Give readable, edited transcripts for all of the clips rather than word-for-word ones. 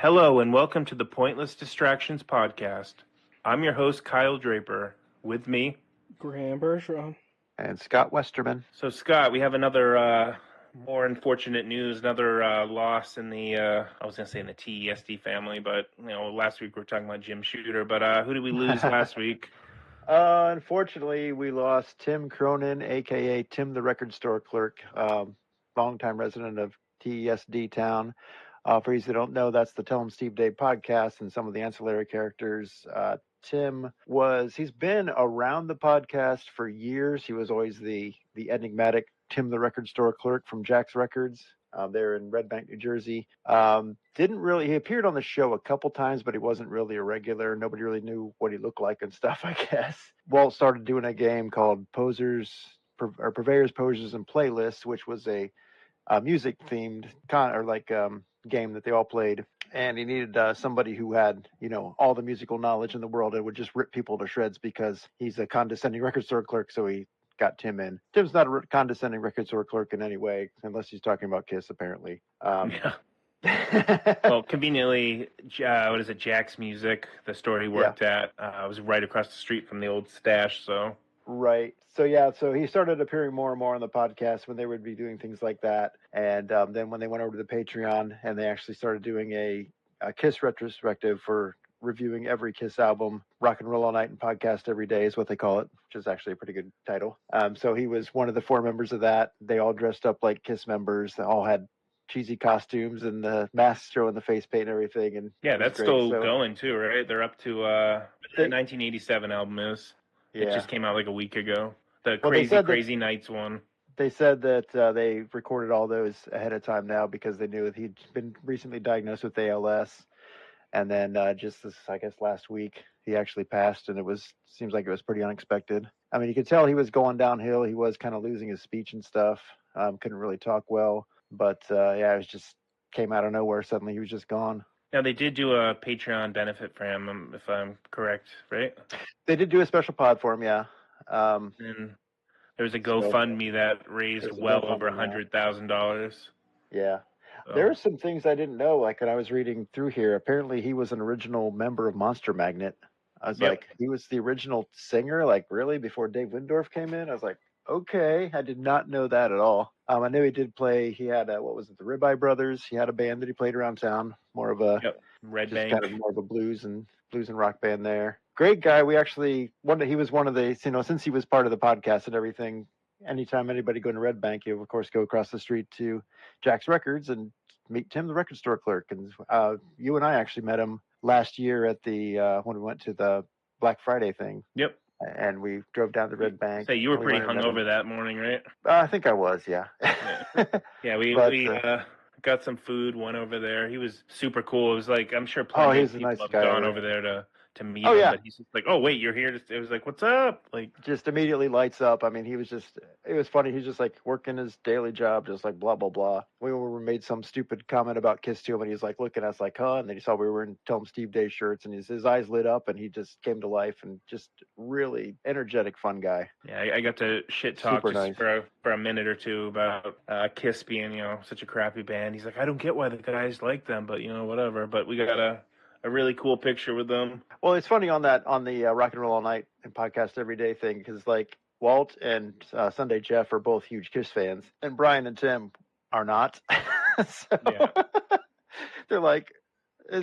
Hello and welcome to the Pointless Distractions podcast. I'm your host, Kyle Draper. With me, Graham Bergeron. And Scott Westerman. So, Scott, we have another more unfortunate news, another loss in the, I was going to say in the TESD family, but, last week we were talking about Jim Shooter, but who did we lose last week? Unfortunately, we lost Tim Cronin, a.k.a. Tim the Record Store Clerk, longtime resident of TESD Town. For those who don't know, that's the Tell 'em Steve Dave podcast and some of the ancillary characters. Tim he's been around the podcast for years. He was always the enigmatic Tim the Record Store Clerk from Jack's Records. There in Red Bank, New Jersey. He appeared on the show a couple times, but he wasn't really a regular. Nobody really knew what he looked like and stuff, I guess. Walt started doing a game called Purveyors, Posers, and Playlists, which was a music themed game that they all played. And he needed somebody who had, all the musical knowledge in the world and would just rip people to shreds because he's a condescending record store clerk. So he got Tim in. Tim's not a condescending record store clerk in any way, unless he's talking about Kiss, apparently. Yeah. Well, conveniently, Jack's Music, the store he worked at, was right across the street from the old stash, so... Right. So he started appearing more and more on the podcast when they would be doing things like that. And then when they went over to the Patreon and they actually started doing a Kiss retrospective for reviewing every Kiss album, Rock and Roll All Night and Podcast Every Day is what they call it, which is actually a pretty good title. So he was one of the 4 members of that. They all dressed up like Kiss members. They all had cheesy costumes and the masks showing the face paint and everything. And yeah, that's still going too, right? They're up to the 1987 album is. Yeah. It just came out like a week ago. The Crazy Nights one. They said that they recorded all those ahead of time now because they knew that he'd been recently diagnosed with ALS. And then just this, I guess, last week, he actually passed, and seems like it was pretty unexpected. I mean, you could tell he was going downhill. He was kind of losing his speech and stuff. Couldn't really talk well. But, it was just came out of nowhere. Suddenly he was just gone. Now, they did do a Patreon benefit for him, if I'm correct, right? They did do a special pod for him, yeah. And there was a GoFundMe that raised well over $100,000. Yeah. So. There are some things I didn't know, like when I was reading through here. Apparently, he was an original member of Monster Magnet. I was like, he was the original singer, like really, before Dave Windorf came in? I was like, okay, I did not know that at all. I knew he did play. He had the Ribeye Brothers. He had a band that he played around town, more of a Red Bank, kind of more of a blues and rock band there. Great guy. We actually he was one of the since he was part of the podcast and everything. Anytime anybody go to Red Bank, you of course go across the street to Jack's Records and meet Tim, the record store clerk. And you and I actually met him last year at the when we went to the Black Friday thing. Yep. And we drove down to Red Bank. So you were pretty hungover that morning, right? I think I was, yeah. We got some food, went over there. He was super cool. It was like, I'm sure plenty of people have gone over there to meet him. Yeah. But he's just like, oh, wait, you're here. It was like, what's up? Like, just immediately lights up. I mean, it was funny. He's just like working his daily job, just like blah, blah, blah. We made some stupid comment about Kiss to him, and he's like looking at us like, huh? And then he saw we were in Tell 'em Steve Dave shirts, and his eyes lit up, and he just came to life, and just really energetic, fun guy. Yeah, I got to shit talk nice. for a minute or two about Kiss being, such a crappy band. He's like, I don't get why the guys like them, but, whatever. But we got a really cool picture with them. Well, it's funny on the Rock and Roll All Night and Podcast Every Day thing, because like Walt and Sunday Jeff are both huge Kiss fans, and Brian and Tim are not. They're like,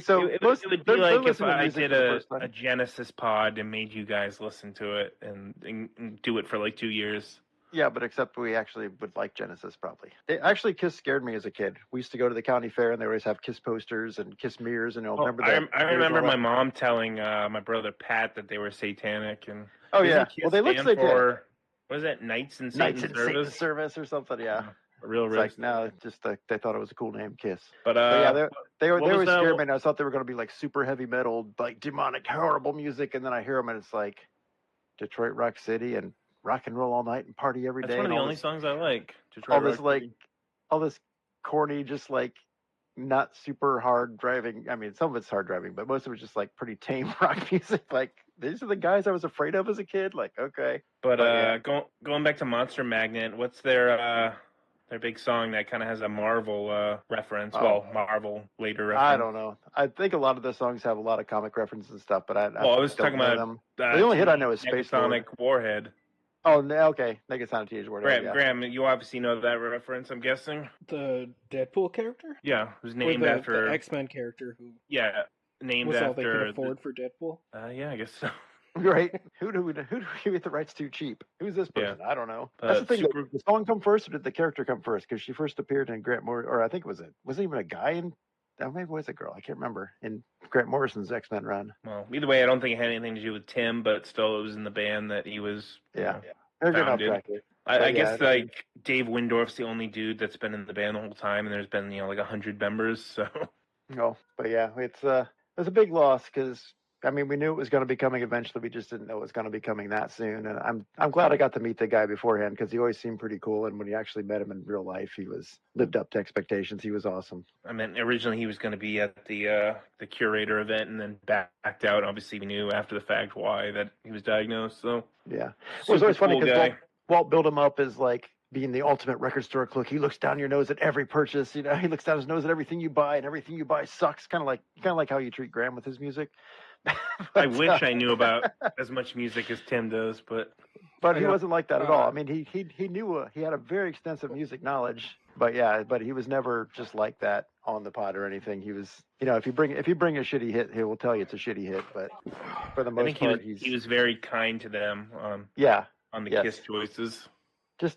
so it would be like if I did a Genesis pod and made you guys listen to it and do it for like 2 years. Yeah, but except we actually would like Genesis probably. Kiss scared me as a kid. We used to go to the county fair and they always have Kiss posters and Kiss mirrors. And remember that? I remember my mom telling my brother Pat that they were satanic. And oh yeah, well they look satanic. What is that? Knights in Satan's Service or something? Yeah. Real like no, just they thought it was a cool name, Kiss. But they always scared me. And I thought they were going to be like super heavy metal, like demonic, horrible music. And then I hear them and it's like Detroit Rock City and Rock and Roll All Night and Party Every Day. That's one of the only songs I like. All this corny, just like not super hard driving. I mean, some of it's hard driving, but most of it's just like pretty tame rock music. Like these are the guys I was afraid of as a kid. Like okay, but going back to Monster Magnet, what's their Their big song that kind of has a Marvel reference. Oh. Well, Marvel later reference. I don't know. I think a lot of the songs have a lot of comic references and stuff, but I was don't talking know about them. The only hit I know is Space Lord. Negasonic Warhead. Oh, okay. Negasonic Teenage Warhead. Graham, you obviously know that reference, I'm guessing. The Deadpool character? Yeah, it was named or the, after the X-Men character who named was after all they could afford for Deadpool. Yeah, I guess so. Right? Who do we get the rights to cheap? Who's this person? I don't know. That's the thing. Did the song come first, or did the character come first? Because she first appeared in Grant Morrison, or I think wasn't even a guy in. Maybe it was a girl. I can't remember. In Grant Morrison's X-Men run. Well, either way, I don't think it had anything to do with Tim, but still, it was in the band that he was. Yeah, they're getting off track here. I guess like Dave Windorf's the only dude that's been in the band the whole time, and there's been like 100 members. So. No, but yeah, it's a big loss because. I mean, we knew it was going to be coming eventually. We just didn't know it was going to be coming that soon. And I'm glad I got to meet the guy beforehand because he always seemed pretty cool. And when you actually met him in real life, he lived up to expectations. He was awesome. I mean, originally he was going to be at the Curator event and then backed out. Obviously, we knew after the fact why that he was diagnosed. So yeah, it was always funny because Walt built him up as like being the ultimate record store clerk. He looks down your nose at every purchase. He looks down his nose at everything you buy, and everything you buy sucks. Kind of like how you treat Graham with his music. I wish I knew about as much music as Tim does, but he wasn't like that at all. I mean, he knew he had a very extensive music knowledge, but he was never just like that on the pod or anything. He was, if you bring a shitty hit, he will tell you it's a shitty hit. But for the most part, he was very kind to them. On the Kiss choices.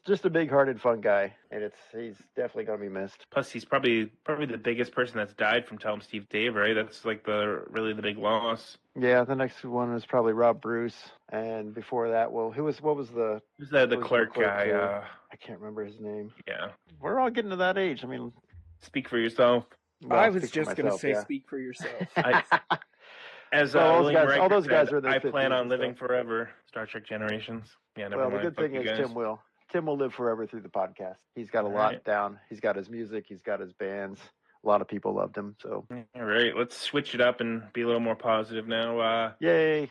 Just a big-hearted, fun guy, and he's definitely going to be missed. Plus, he's probably the biggest person that's died from Tell 'em Steve Dave, right? That's like really the big loss. Yeah, the next one was probably Rob Bruce, and before that, what was the clerk guy? I can't remember his name. Yeah, we're all getting to that age. I mean, speak for yourself. Well, I was just going to say, speak for yourself. All those guys are in their 50s. I plan on living forever. Star Trek Generations. Yeah, never mind. The good thing is Tim will live forever through the podcast. He's got a lot down. He's got his music. He's got his bands. A lot of people loved him. So all right, let's switch it up and be a little more positive now. Yay!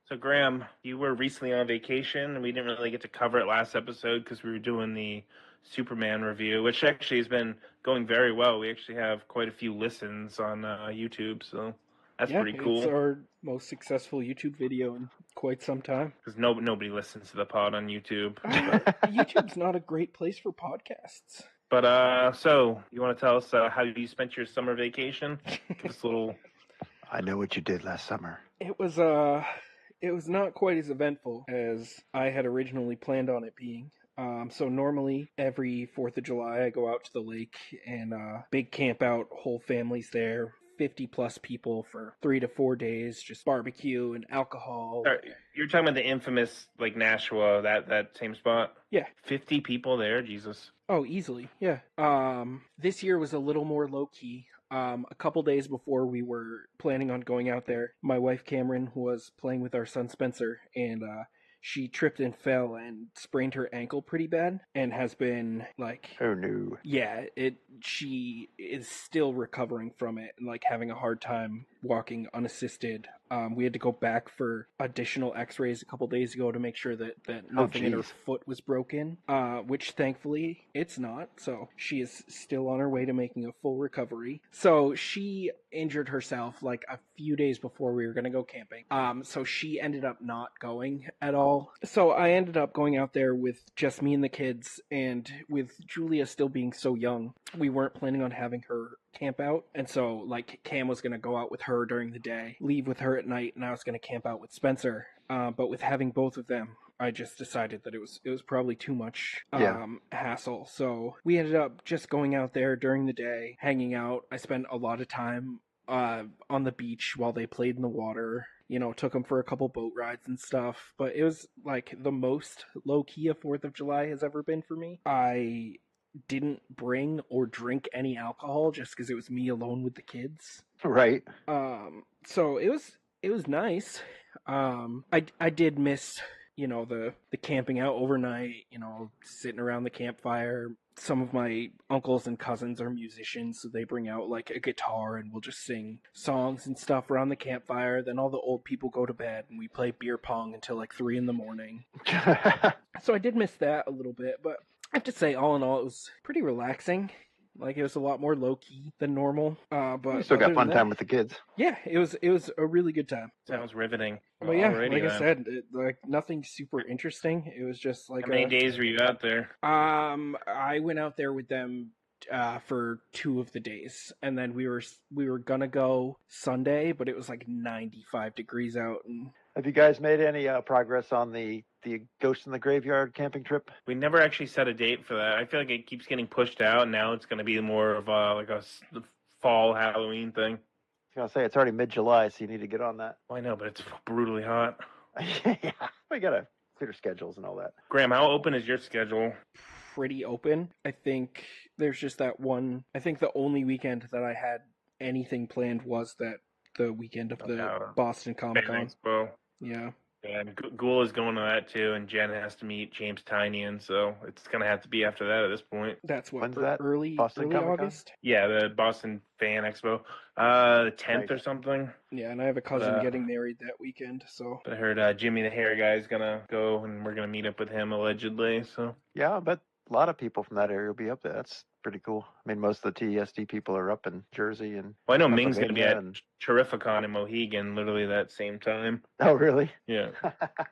So Graham, you were recently on vacation, and we didn't really get to cover it last episode because we were doing the Superman review, which actually has been going very well. We actually have quite a few listens on YouTube, so that's pretty cool. It's our most successful YouTube video in quite some time. Because nobody listens to the pod on YouTube. YouTube's not a great place for podcasts. But so you want to tell us how you spent your summer vacation? Give us a little. I know what you did last summer. It was not quite as eventful as I had originally planned on it being. So normally every 4th of July I go out to the lake and big camp out, whole families there. 50 plus people for 3 to 4 days, just barbecue and alcohol. You're talking about the infamous like Nashua, that same spot? Yeah. 50 people there, Jesus. Oh, easily, yeah. This year was a little more low key. A couple days before we were planning on going out there, my wife Cameron was playing with our son Spencer, and she tripped and fell and sprained her ankle pretty bad and has been like, oh no. Yeah, she is still recovering from it and like having a hard time walking unassisted. We had to go back for additional x-rays a couple days ago to make sure that nothing in her foot was broken, which thankfully it's not. So she is still on her way to making a full recovery. So she injured herself like a few days before we were going to go camping. So she ended up not going at all. So I ended up going out there with just me and the kids, and with Julia still being so young, we weren't planning on having her camp out. And so like Cam was going to go out with her during the day, leave with her at night, and I was going to camp out with Spencer. But with having both of them, I just decided that it was probably too much hassle. So we ended up just going out there during the day, hanging out. I spent a lot of time on the beach while they played in the water. Took them for a couple boat rides and stuff. But it was like the most low-key a 4th of July has ever been for me. I didn't bring or drink any alcohol just because it was me alone with the kids. Right. So it was nice. I did miss, the camping out overnight, sitting around the campfire. Some of my uncles and cousins are musicians, so they bring out like a guitar and we'll just sing songs and stuff around the campfire. Then all the old people go to bed and we play beer pong until like 3 a.m. So I did miss that a little bit, but I have to say, all in all, it was pretty relaxing. Like it was a lot more low key than normal. You But still got other than fun that, time with the kids. yeah, it was a really good time. Sounds riveting. But yeah, Alrighty like I then. said, like nothing super interesting. It was just like How many days were you out there? I went out there with them for 2 of the days, and then we were gonna go Sunday, but it was like 95 degrees out, and Have you guys made any progress on the Ghost in the Graveyard camping trip? We never actually set a date for that. I feel like it keeps getting pushed out, and now it's going to be more of like the fall Halloween thing. I was gonna say it's already mid-July, so you need to get on that. Well, I know, but it's brutally hot. Yeah, we gotta clear schedules and all that. Graham, how open is your schedule? pretty open. I think there's just that one. I think the only weekend that I had anything planned was the weekend of the Boston Comic Con. Expo. Yeah. And Ghoul is going to that too, and Jen has to meet James Tynion, so it's going to have to be after that at this point. That's what, When's that? early Boston Comic-Con? August? Yeah, the Boston Fan Expo. The 10th Nice. or something. Yeah, and I have a cousin getting married that weekend, so. But I heard Jimmy the Hair Guy is going to go, and we're going to meet up with him allegedly, so. Yeah, I bet a lot of people from that area will be up there. That's pretty cool. I mean, most of the TESD people are up in Jersey and. Well, I know Ming's going to be at Pennsylvania Terrificon in Mohegan literally that same time. Oh, really? Yeah.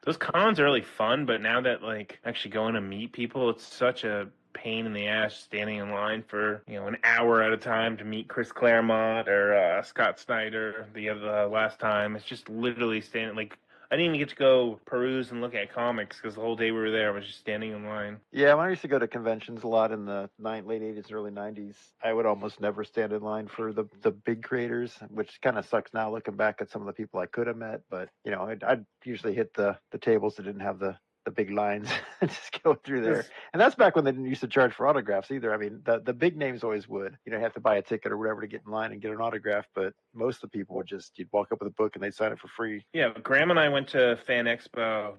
Those cons are really fun, but now that like actually going to meet people, it's such a pain in the ass standing in line for an hour at a time to meet Chris Claremont or Scott Snyder. The last time, it's just literally standing like. I didn't even get to go peruse and look at comics because the whole day we were there I was just standing in line. Yeah, when I used to go to conventions a lot in the late 80s, early 90s, I would almost never stand in line for the big creators, which kind of sucks now looking back at some of the people I could have met. But, I'd usually hit the tables that didn't have the big lines and just go through there. And that's back when they didn't used to charge for autographs either. I mean, the big names always would. You have to buy a ticket or whatever to get in line and get an autograph. But most of the people would you'd walk up with a book and they'd sign it for free. Yeah, Graham and I went to Fan Expo,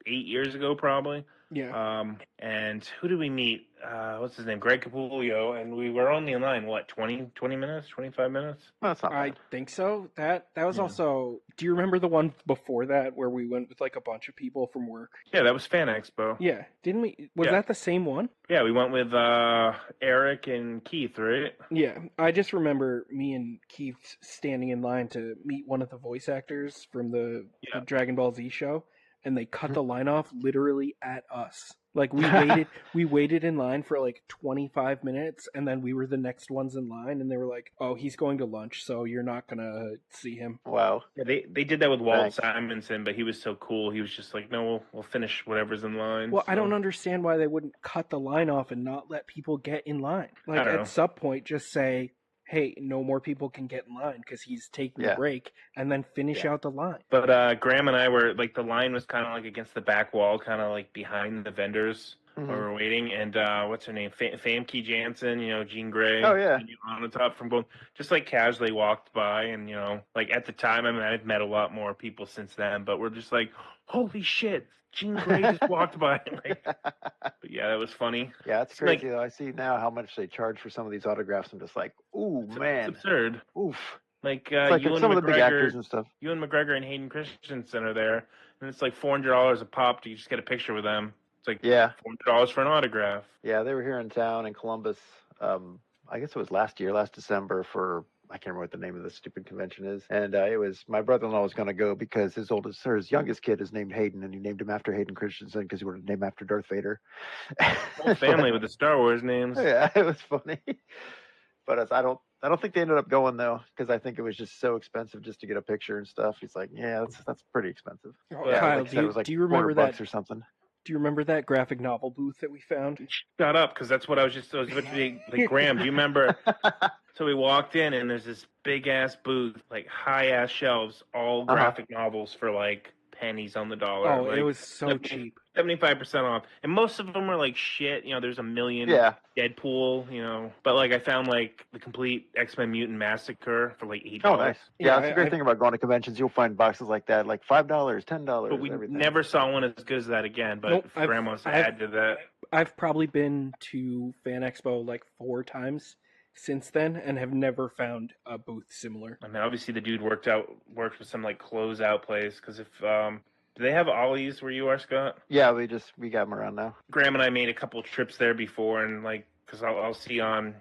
8 years ago probably. Yeah. And who did we meet? What's his name? Greg Capullo. And we were only in line, 20 minutes, 25 minutes? Well, that's not bad. I think so. That was also. Do you remember the one before that where we went with like a bunch of people from work? Yeah, that was Fan Expo. Yeah, didn't we? Was Yeah. that the same one? Yeah, we went with Eric and Keith, right? Yeah, I just remember me and Keith standing in line to meet one of the voice actors from the Dragon Ball Z show, and they cut the line off literally at us. Like we waited in line for like 25 minutes, and then we were the next ones in line, and they were like, "Oh, he's going to lunch, so you're not gonna see him." Wow. Yeah, they did that with Walt Thanks. Simonson, but he was so cool. He was just like, no, we'll finish whatever's in line. Well, I so. don't understand why they wouldn't cut the line off and not let people get in line. Like I don't know. at some point, just say, "Hey, no more people can get in line because he's taking a Yeah. break," and then finish Yeah. out the line. But Graham and I were like, the line was kind of like against the back wall, kind of like behind the vendors Mhm. while we were waiting. And what's her name? Famke Janssen, Jean Grey. Oh, yeah. On the top from both, just like casually walked by. And, like at the time, I mean, I've met a lot more people since then, but we're just like, holy shit, Jean Grey just walked by. Like, but yeah, that was funny. Yeah, it's It's like- crazy though. I see now how much they charge for some of these autographs. I'm just like, ooh, It's man. absurd. Oof. Like, It's like Ewan some of the big actors McGregor, and stuff. Ewan McGregor and Hayden Christensen are there, and it's like $400 a pop to just get a picture with them. It's like Yeah. $400 for an autograph. Yeah, they were here in town in Columbus. I guess it was last December for, I can't remember what the name of the stupid convention is. And it was, my brother-in-law was going to go because his youngest kid is named Hayden, and he named him after Hayden Christensen because he wanted to name him after Darth Vader. Whole family with the Star Wars names. Yeah, it was funny. But I don't think they ended up going though, because I think it was just so expensive just to get a picture and stuff. He's like, yeah, that's pretty expensive. Oh, Yeah, Kyle, like I said, it was like do you remember $400 that? or something? Do you remember that graphic novel booth that we found? Shut up, because that's what I was about to be like. Graham, do you remember? So we walked in, and there's this big ass booth, like high ass shelves, all graphic novels for like pennies on the dollar. Oh, like, it was so like, cheap. 75% off, and most of them were like shit. There's a million. Yeah. Deadpool. But like I found like the complete X-Men Mutant Massacre for like $8. Oh, nice. Yeah, Yeah, that's a great thing about going to conventions. You'll find boxes like that, like $5, $10. But we everything. never saw one as good as that again. But Nope, Graham wants to I've- add to that. I've probably been to Fan Expo like 4 times since then and have never found a booth similar. I mean, obviously the dude worked with some like closeout place because if Do they have Ollie's where you are, Scott? Yeah, we got them around now. Graham and I made a couple trips there before, and like, because I'll see on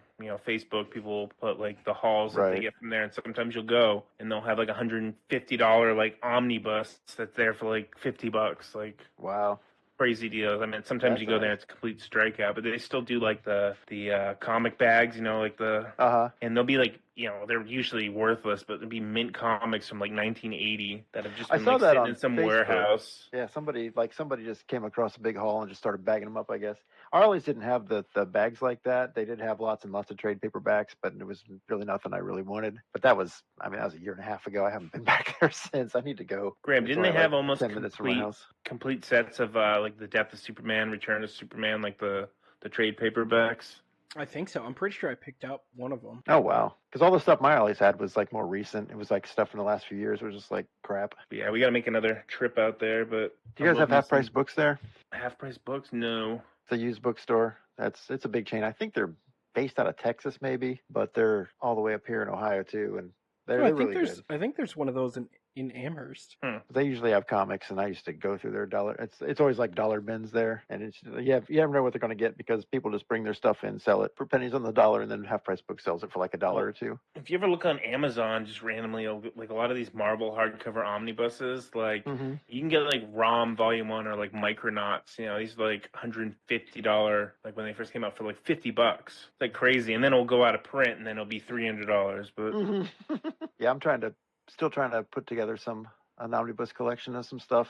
Facebook people put like the hauls that they Right. get from there, and sometimes you'll go and they'll have like $150 like omnibus that's there for like $50, like Wow. crazy deals. I mean, sometimes That's you go there, nice. it's a complete strikeout, but they still do like the comic bags, like the Uh-huh. and they'll be like, they're usually worthless, but there'll be mint comics from like 1980 that have just I been saw like that sitting on in some Facebook. warehouse. Yeah, somebody just came across a big haul and just started bagging them up, I guess. Arlie's didn't have the bags like that. They did have lots and lots of trade paperbacks, but it was really nothing I really wanted. But that was a year and a half ago. I haven't been back there since. I need to go. Graham, It's didn't they only have like almost 10 minutes from my house. complete sets of like the Death of Superman, Return of Superman, like the trade paperbacks? I think so. I'm pretty sure I picked up one of them. Oh, wow. Because all the stuff my Arlie's had was like more recent. It was like stuff from the last few years. It was just like crap. But yeah, we got to make another trip out there. But Do you guys have half price books there? Half price books? No. It's a used bookstore. It's a big chain. I think they're based out of Texas, maybe, but they're all the way up here in Ohio too, and they're really good. I think there's one of those in Amherst. They usually have comics, and I used to go through their dollar. It's always like dollar bins there, and it's you never know what they're going to get because people just bring their stuff in, sell it for pennies on the dollar, and then Half Price Book sells it for like $1 or $2. If you ever look on Amazon, just randomly, like a lot of these Marvel hardcover omnibuses, like you can get like ROM Volume 1 or like Micronauts. These are like $150, like when they first came out for like $50. It's like crazy, and then it'll go out of print, and then it'll be $300. But yeah, I'm still trying to put together an omnibus collection of some stuff.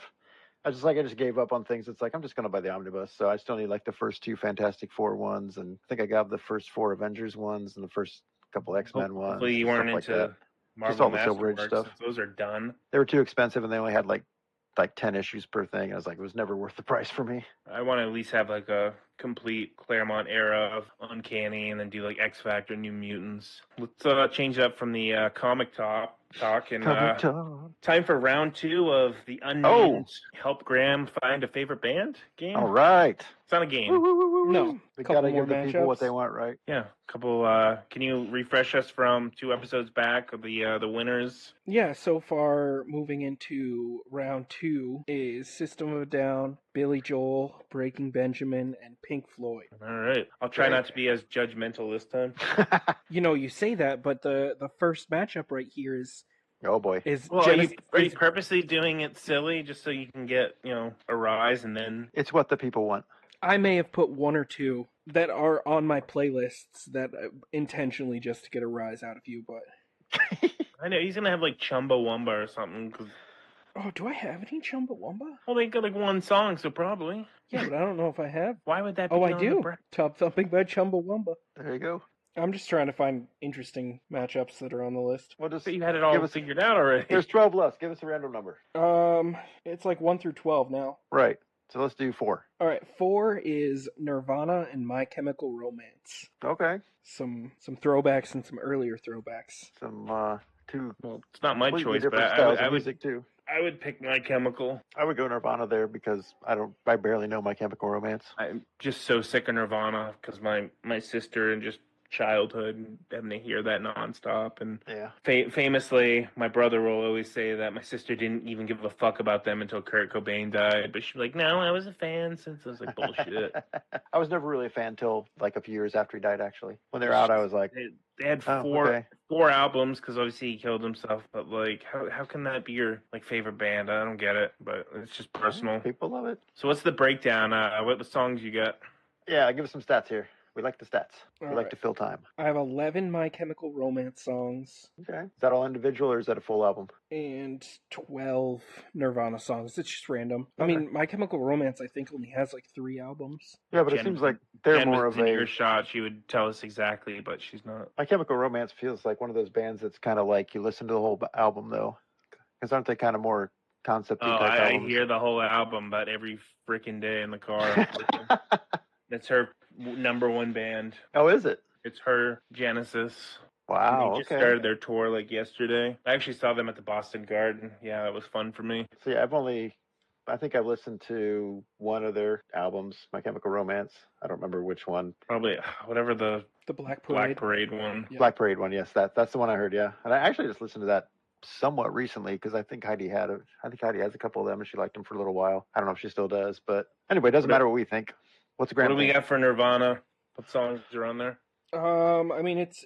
I just gave up on things. It's like I'm just gonna buy the omnibus. So I still need like the first 2 Fantastic Four ones, and I think I got the first 4 Avengers ones and the first couple X-Men ones. Hopefully you weren't into Marvel all the Silver Age Masterworks, stuff. since those are done. They were too expensive, and they only had like 10 issues per thing. I was like, it was never worth the price for me. I want to at least have like a complete Claremont era of Uncanny, and then do like X Factor, New Mutants. Let's change up from the comic talk and time for round 2 of the Unnamed Help Graham Find a Favorite Band game. All right. It's not a game. No, we gotta give the people what they want, right? Yeah, a couple. Can you refresh us from 2 episodes back of the winners? Yeah, so far moving into round 2 is System of a Down, Billy Joel, Breaking Benjamin, and Pink Floyd. All right, I'll try not to be as judgmental this time. You say that, but the first matchup right here is. Oh boy! Are you purposely doing it silly just so you can get a rise, and then it's what the people want? I may have put 1 or 2 that are on my playlists that intentionally just to get a rise out of you, but I know he's gonna have like Chumbawamba or something. Oh, do I have any Chumbawamba? Well, they got like 1 song, so probably. Yeah, but I don't know if I have. Why would that be? Oh, I do. Top Thumping by Chumbawamba. There you go. I'm just trying to find interesting matchups that are on the list. Well, just you had it all figured out already. There's 12 left. Give us a random number. It's like 1 through 12 now. Right. So let's do 4. All right, 4 is Nirvana and My Chemical Romance. Okay. Some throwbacks and some earlier throwbacks. Some 2. Well, it's not my choice, but I would too. I would pick My Chemical. I would go Nirvana there because I barely know My Chemical Romance. I'm just so sick of Nirvana because my sister and just childhood and having to hear that nonstop, and famously my brother will always say that my sister didn't even give a fuck about them until Kurt Cobain died, but she'd be like, no, I was a fan since. I was like, bullshit. I was never really a fan till like a few years after he died. Actually, when they were out, I was like, they had four albums because obviously he killed himself, but like how can that be your like favorite band? I don't get it, but it's just personal. People love it. So what's the breakdown? What songs you got? Yeah, give us some stats here. We like the stats. We All like right. to fill time. I have 11 My Chemical Romance songs Okay. Is that all individual or is that a full album? and 12 Nirvana songs. It's just random. I Okay. mean, My Chemical Romance, I think, only has like 3 albums. Yeah, but it Jen- seems like they're Jen more was of in a. your shot. She would tell us exactly, but she's not. My Chemical Romance feels like one of those bands that's kind of like you listen to the whole album though, because aren't they kind of more concept-y Oh, type I albums? hear the whole album about every freaking day in the car. It's her number 1 band. Oh, is it? It's her, Genesis. Wow. They just Okay. started their tour like yesterday. I actually saw them at the Boston Garden. Yeah, that was fun for me. So yeah, I think I've listened to one of their albums, My Chemical Romance. I don't remember which one. Probably whatever the The Black Black Parade. Parade one. Yeah. Black Parade one. Yes, that's the one I heard. Yeah, and I actually just listened to that somewhat recently because I think Heidi has a couple of them and she liked them for a little while. I don't know if she still does, but anyway, it doesn't matter what we think. What's the What Graham do we think? got for Nirvana? What songs are on there? I mean, it's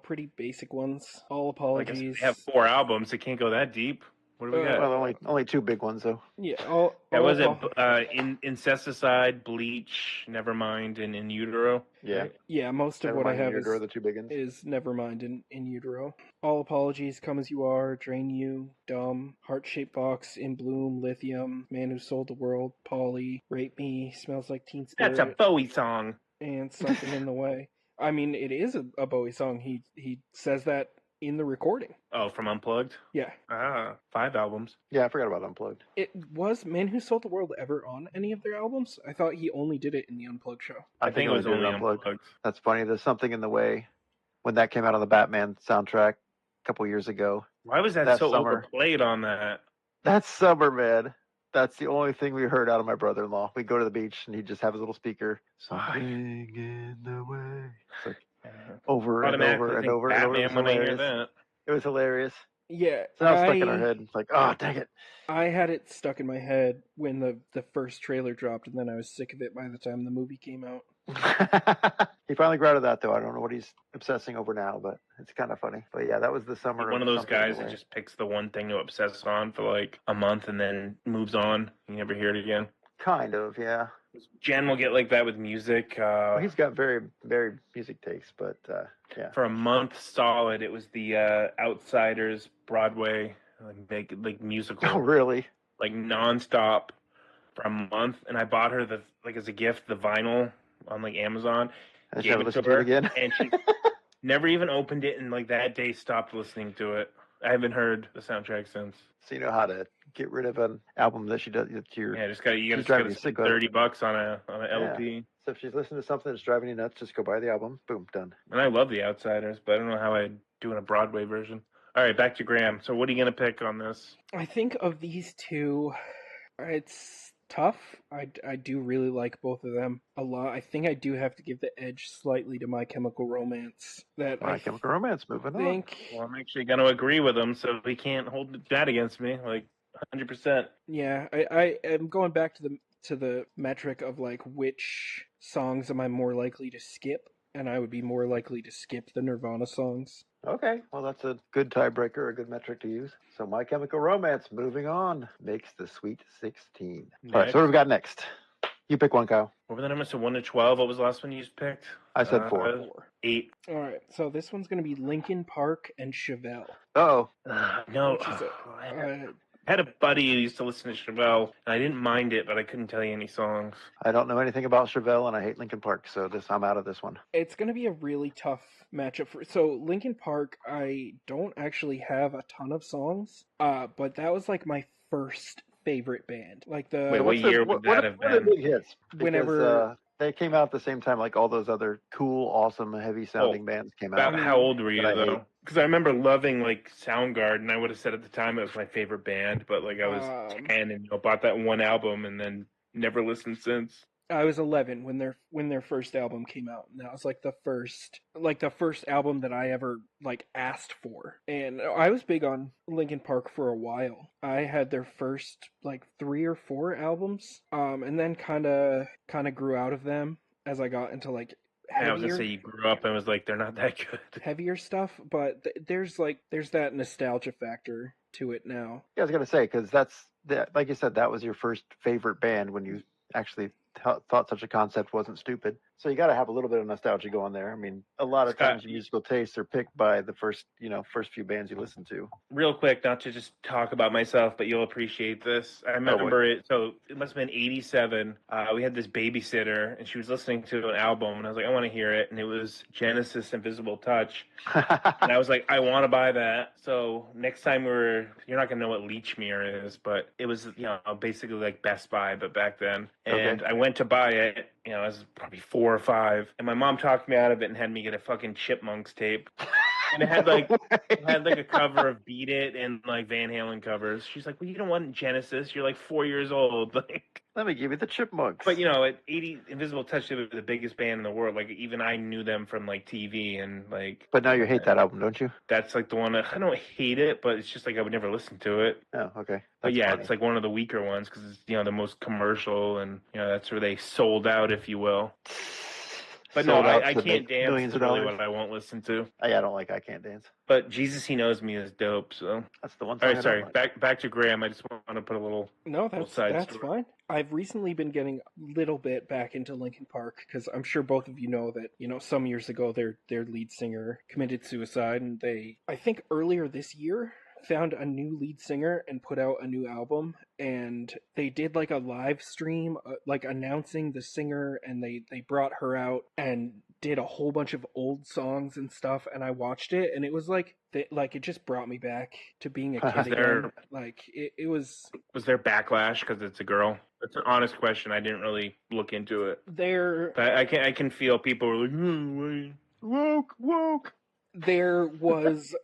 pretty basic ones. All I guess apologies. we have 4 albums. It can't go that deep. What do we got? Well, only 2 big ones though. Yeah. All was it apo- Incesticide, Bleach, Nevermind, and In Utero? Yeah. Right? Yeah, most of what I have are the 2 big ones. is Nevermind in Utero. All apologies, Come As You Are, Drain You, Dumb, Heart Shaped Box, In Bloom, Lithium, Man Who Sold the World, Polly, Rape Me, Smells Like Teen Spirit, That's a Bowie song. and Something in the Way. I mean, it is a Bowie song. He says that in the recording. Oh, from Unplugged? Yeah. 5 albums. Yeah, I forgot about Unplugged. It was Man Who Sold the World ever on any of their albums? I thought he only did it in the Unplugged show. I think it was only Unplugged. That's funny. There's Something in the Way when that came out on the Batman soundtrack a couple years ago. Why was that so overplayed on that? That's summer, man. That's the only thing we heard out of my brother-in-law. We'd go to the beach and he'd just have his little speaker. Something in the way. It's like over and over and over and over. It was hilarious. It was hilarious. Yeah. So now it's stuck in our head. It's like, oh, dang it. I had it stuck in my head when the first trailer dropped, and then I was sick of it by the time the movie came out. He finally grew out of that, though. I don't know what he's obsessing over now, but it's kind of funny. But yeah, that was the summer. One of those guys that just picks the one thing to obsess on for like a month and then moves on. You never hear it again. Kind of, yeah. Jen will get like that with music. Well, he's got very, very music tastes, but yeah. For a month solid, it was the Outsiders Broadway like musical. Oh, really? Like nonstop for a month, and I bought her as a gift the vinyl on like Amazon. And gave she it to her again. And she never even opened it, and like that day stopped listening to it. I haven't heard the soundtrack since. So you know how to get rid of an album that she does. You gotta spend $30 on a LP. Yeah. So if she's listening to something that's driving you nuts, just go buy the album. Boom, done. And I love the Outsiders, but I don't know how I'd do in a Broadway version. All right, back to Graham. So what are you gonna pick on this? I think of these two, it's tough. I do really like both of them a lot. I think I do have to give the edge slightly to My Chemical Romance. My Chemical Romance, moving on. Well, I'm actually going to agree with him, so he can't hold that against me, like 100%. Yeah, I am going back to the metric of like which songs am I more likely to skip, and I would be more likely to skip the Nirvana songs. Okay, well that's a good tiebreaker, a good metric to use. So My Chemical Romance, moving on, makes the Sweet 16. Next. All right, so what have we got next? You pick one, Kyle. What were the numbers? So 1 to 12. What was the last one you picked? I said 4. 8. All right, so this one's going to be Linkin Park and Chevelle. Uh-oh. No. Which is I had a buddy who used to listen to Chevelle, and I didn't mind it, but I couldn't tell you any songs. I don't know anything about Chevelle, and I hate Linkin Park, so I'm out of this one. It's going to be a really tough matchup so Linkin Park, I don't actually have a ton of songs, but that was like my first favorite band. Like what year would that have been? What are the big hits? Because, whenever they came out at the same time, like all those other cool, awesome, heavy-sounding bands came out. About how old were you, though? Because I remember loving, like, Soundgarden. I would have said at the time it was my favorite band, but, like, I was 10 and bought that one album and then never listened since. I was 11 when their first album came out, and that was like the first album that I ever like asked for. And I was big on Linkin Park for a while. I had their first like 3 or 4 albums, and then kind of grew out of them as I got into like heavier. I was gonna say you grew up and was like they're not that good. Heavier stuff, but there's that nostalgia factor to it now. Yeah, I was gonna say because like you said, that was your first favorite band when you actually thought such a concept wasn't stupid. So you got to have a little bit of nostalgia going there. I mean, a lot of times musical tastes are picked by the first few bands you listen to. Real quick, not to just talk about myself, but you'll appreciate this. I remember it. So it must have been 87. We had this babysitter, and she was listening to an album, and I was like, I want to hear it. And it was Genesis Invisible Touch. And I was like, I want to buy that. So next time you're not going to know what Lechmere is, but it was, basically like Best Buy, but back then. And I went to buy it. I was probably 4 or 5, and my mom talked me out of it and had me get a fucking Chipmunks tape. And it had like No way. a cover of Beat It and like Van Halen covers. She's like, well, you don't want Genesis. You're like 4 years old. Like, Let me give you the Chipmunks. but you know, at 80, Invisible Touch, they were the biggest band in the world. Like, even I knew them from like TV and like. But now you hate that album, don't you? That's like the one I don't hate it, but it's just like I would never listen to it. Oh, okay. But That's yeah, funny. it's like one of the weaker ones because it's, you know, the most commercial, and you know that's where they sold out, if you will. But Sold no, out I to Can't make Dance millions is of really dollars. what I won't listen to. I don't like I Can't Dance. But Jesus, He Knows Me is dope. So That's the one all song I right, don't sorry. like. Back to Graham. I just want to put a little. No, Little that's side that's story. fine. I've recently been getting a little bit back into Linkin Park because I'm sure both of you know that, you know, some years ago their lead singer committed suicide, and they, I think earlier this year, found a new lead singer and put out a new album, and they did like a live stream like announcing the singer, and they brought her out and did a whole bunch of old songs and stuff, and I watched it, and it was like it just brought me back to being a kid again. Like it was there backlash because it's a girl? That's an honest question. I didn't really look into it, there but I can feel people were like, Woke. there was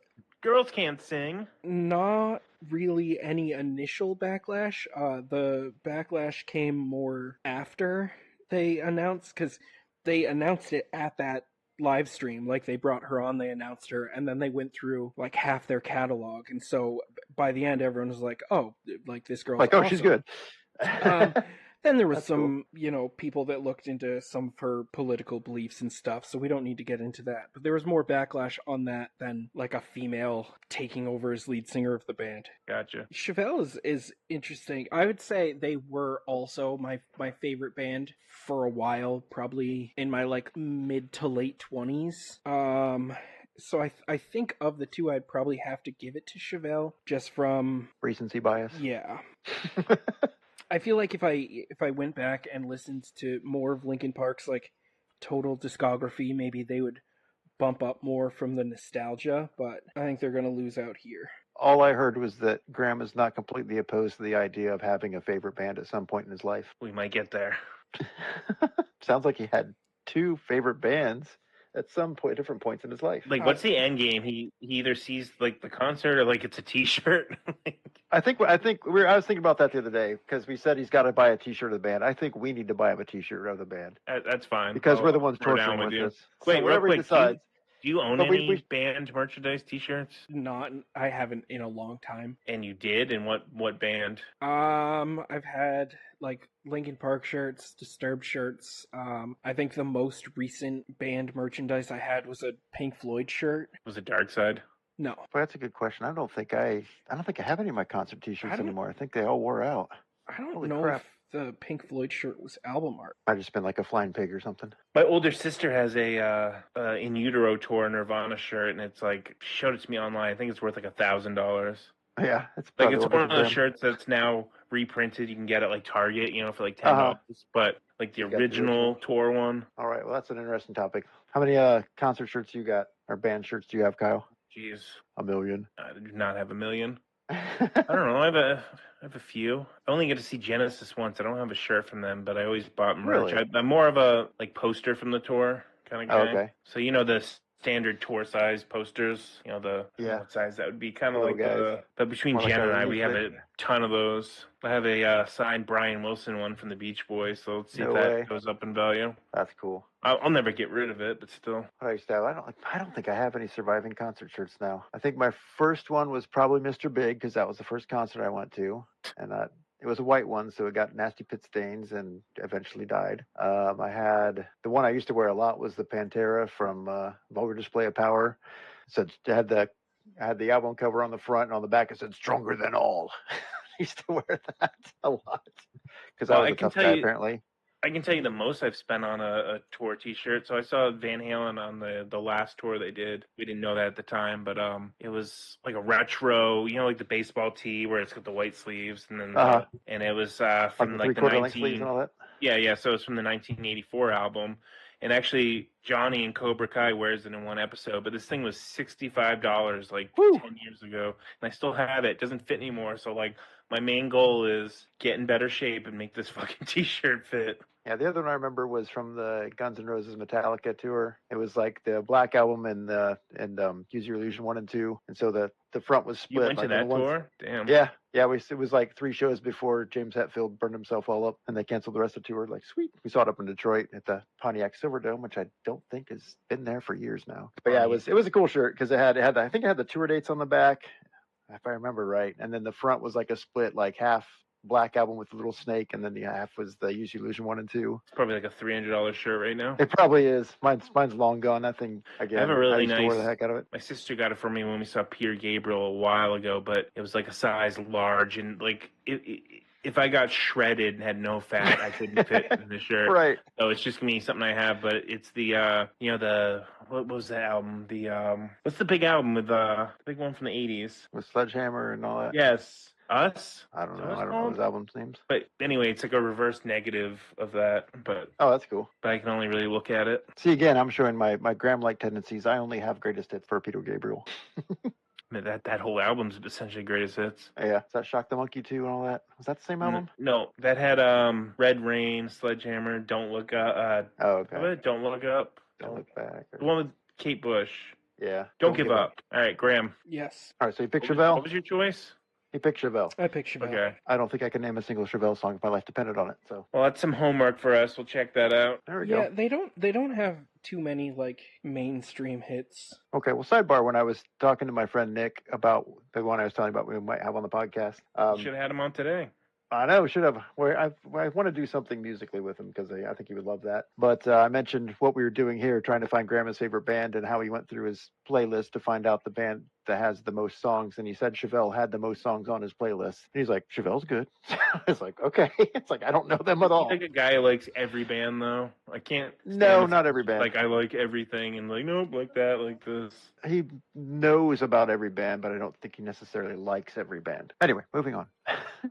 girls can't sing. not really any initial backlash. The backlash came more after they announced, because they announced it at that live stream. Like, they brought her on, they announced her, and then they went through like half their catalog, and so by the end, everyone was like, "Oh, like this girl's Like, oh, awesome." she's good. Then there was That's some, you know, people that looked into some of her political beliefs and stuff, so we don't need to get into that. But there was more backlash on that than like a female taking over as lead singer of the band. Gotcha. Chevelle is interesting. I would say they were also my favorite band for a while, probably in my like mid to late 20s. So I think of the two, I'd probably have to give it to Chevelle, just from Recency bias. yeah. I feel like if I went back and listened to more of Linkin Park's like total discography, maybe they would bump up more from the nostalgia, but I think they're going to lose out here. All I heard was that Graham is not completely opposed to the idea of having a favorite band at some point in his life. We might get there. Sounds like he had two favorite bands at some point, different points in his life. Like, what's the end game? He either sees like the concert or like it's a T-shirt. I was thinking about that the other day because we said he's got to buy a T-shirt of the band. I think we need to buy him a T-shirt of the band That's fine because we're the ones throw down torturing with this. Wait, so real whatever he quick, decides. Do you own But any band merchandise T-shirts? I haven't in a long time. And you did? And what band? I've had like Linkin Park shirts, Disturbed shirts. I think the most recent band merchandise I had was a Pink Floyd shirt. Was it Dark Side? No. Well, that's a good question. I don't think I have any of my concert T-shirts anymore. I think they all wore out. I don't Holy know crap. if the Pink Floyd shirt was album art. Might have just been like a flying pig or something. My older sister has a In Utero tour Nirvana shirt, and it's like, she showed it to me online. I think it's worth like $1,000. Yeah, it's Like, probably it's what one of those Graham- shirts that's now reprinted. You can get it like Target, you know, for like $10. But like the You got the original tour one, All right, well, that's an interesting topic. How many concert shirts you got or band shirts do you have, Kyle? geez, 1 million. I do not have 1 million. I don't know. I have a few. I only get to see Genesis once. I don't have a shirt from them, but I always bought merch. Really? I'm more of a like poster from the tour kind of Oh, guy. okay. So you know the standard tour size posters. You know I don't know what size that would be. Kind of Little like guys. but between More like Jen a and I, we have a leaflet. ton of those. I have a signed Brian Wilson one from the Beach Boys. So let's see No if that way. goes up in value. That's cool. I'll never get rid of it, but still. What I used to have, I don't think I have any surviving concert shirts now. I think my first one was probably Mr. Big because that was the first concert I went to, and it was a white one, so it got nasty pit stains and eventually died. I had the one I used to wear a lot was the Pantera from Vulgar Display of Power. So it had the album cover on the front, and on the back it said "Stronger Than All." I used to wear that a lot because I was a tough guy apparently. I can tell you the most I've spent on a tour T-shirt. So I saw Van Halen on the last tour they did. We didn't know that at the time, but it was like a retro, you know, like the baseball tee where it's got the white sleeves, and then and it was from like the 3/4 length sleeves and all that. Yeah. So it's from the 1984 album, And actually, Johnny in Cobra Kai wears it in one episode. But this thing was $65 like Woo. 10 years ago, and I still have it. It doesn't fit anymore. So like, my main goal is get in better shape and make this fucking T-shirt fit. Yeah, the other one I remember was from the Guns N' Roses Metallica tour. It was like the Black Album and Use Your Illusion 1 and 2, and so the front was split. You went like to that the ones- tour? Damn. Yeah, it was like 3 shows before James Hetfield burned himself all up, and they canceled the rest of the tour. Like, sweet. We saw it up in Detroit at the Pontiac Silverdome, which I don't think has been there for years now. But yeah, it was a cool shirt because it had I think it had the tour dates on the back, if I remember right, and then the front was like a split, like half Black Album with the little snake, and then the half was the Use Your Illusion 1 and 2. It's probably like a $300 shirt right now. It probably is. Mine's long gone. That thing again. I have a really used to wear nice- the heck out of it. My sister got it for me when we saw Peter Gabriel a while ago, but it was like a size large, and like if I got shredded and had no fat, I couldn't fit in the shirt. Right. So it's just gonna be something I have, but it's the what was that album? What's the big album with the big one from the 80s? With Sledgehammer and all that. Yes. Us? I don't know. Is that what I it's don't know called? those albums names. But anyway, it's like a reverse negative of that, but Oh, that's cool. I can only really look at it. See, again, I'm showing my Graham-like tendencies. I only have greatest hits for Peter Gabriel. I mean, that whole album's essentially greatest hits. Yeah. Is that Shock the Monkey too and all that? Was that the same album? No, that had Red Rain, Sledgehammer, Don't Look Up. Oh, okay. What? Don't Look Up. Don't look back. The one with Kate Bush. Yeah. Don't give up. All right, Graham. Yes, All right, so you picked What was Chevelle? your choice? He picked Chevelle. I picked Chevelle. Okay. I don't think I can name a single Chevelle song if my life depended on it. So Well, that's some homework for us. We'll check that out. there we Yeah, go. they don't have too many like mainstream hits. Okay, well, sidebar, when I was talking to my friend Nick about the one I was telling you about we might have on the podcast, Should have had him on today. I know, should have. I want to do something musically with him because I think he would love that. But I mentioned what we were doing here, trying to find Grandma's favorite band and how he went through his playlist to find out the band that has the most songs. And he said Chevelle had the most songs on his playlist. And he's like, Chevelle's good. I was like, okay. It's like, I don't know them at all. Like a guy who likes every band, though. I can't. stand No, it. not every band. Like I like everything, and like nope, like that, like this. He knows about every band, but I don't think he necessarily likes every band. Anyway, moving on.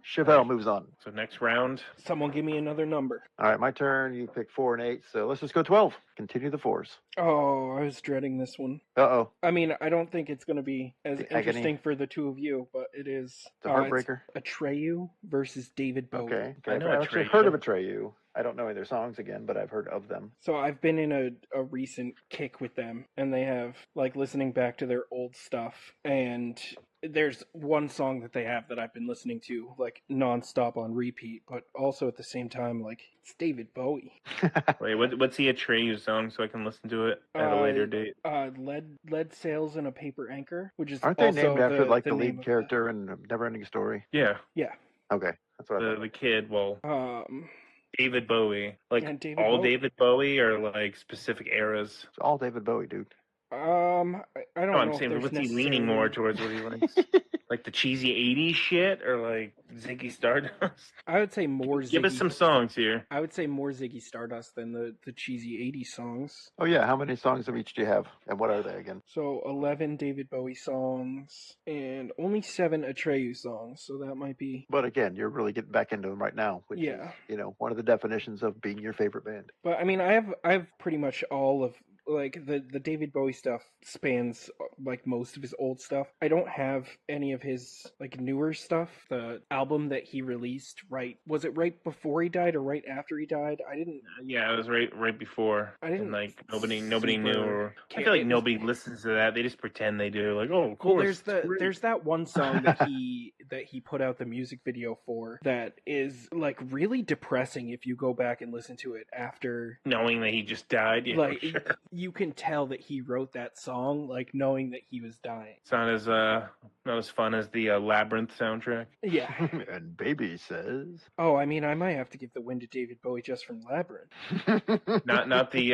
Chevelle moves on. So next round. Someone give me another number. All right, my turn. You pick 4 and 8. So let's just go 12. Continue the 4s. Oh, I was dreading this one. Uh-oh. I mean, I don't think it's going to be as The agony. interesting for the two of you, but it is. The heartbreaker. Atreyu versus David Bowie. Okay. I know I've actually Atreyu. heard of Atreyu. I don't know any of their songs again, but I've heard of them. So I've been in a recent kick with them, and they have like listening back to their old stuff, and there's one song that they have that I've been listening to like nonstop on repeat, but also at the same time like it's David Bowie. Wait, what's the Atreyu song so I can listen to it at a later date? Lead Sails in a Paper Anchor, which is Aren't they also named after like the name lead of character in Neverending Story? Yeah, Okay, that's what I the thought. kid. Well, the. David Bowie, like Yeah, David all Bowie. David Bowie, or like specific eras. It's all David Bowie, dude. I don't No, know. I'm if saying, there's what's he leaning more necessarily- towards? What he likes, like the cheesy '80s shit, or like Ziggy Stardust? I would say more. Give us Ziggy- some songs here. I would say more Ziggy Stardust than the cheesy '80s songs. Oh yeah, how many songs of each do you have, and what are they again? So 11 David Bowie songs and only 7 Atreyu songs. So that might be. But again, you're really getting back into them right now, which Yeah. is, one of the definitions of being your favorite band. But I mean, I have pretty much all of like the David Bowie stuff spans like most of his old stuff. I don't have any of his like newer stuff. The album that he released, was it right before he died or right after he died? I didn't. Yeah, it was right before. I didn't And, like nobody knew. super Or I care. feel like It was- nobody listens to that. They just pretend they do. Like, oh, of Well, course. there's that one song that he put out the music video for that is like really depressing if you go back and listen to it after. knowing that he just died. Yeah, Like for sure. you can tell that he wrote that song like knowing that he was dying. It's not as fun as the Labyrinth soundtrack. Yeah. And Baby says, Oh, I mean, I might have to give the win to David Bowie just from Labyrinth. Not the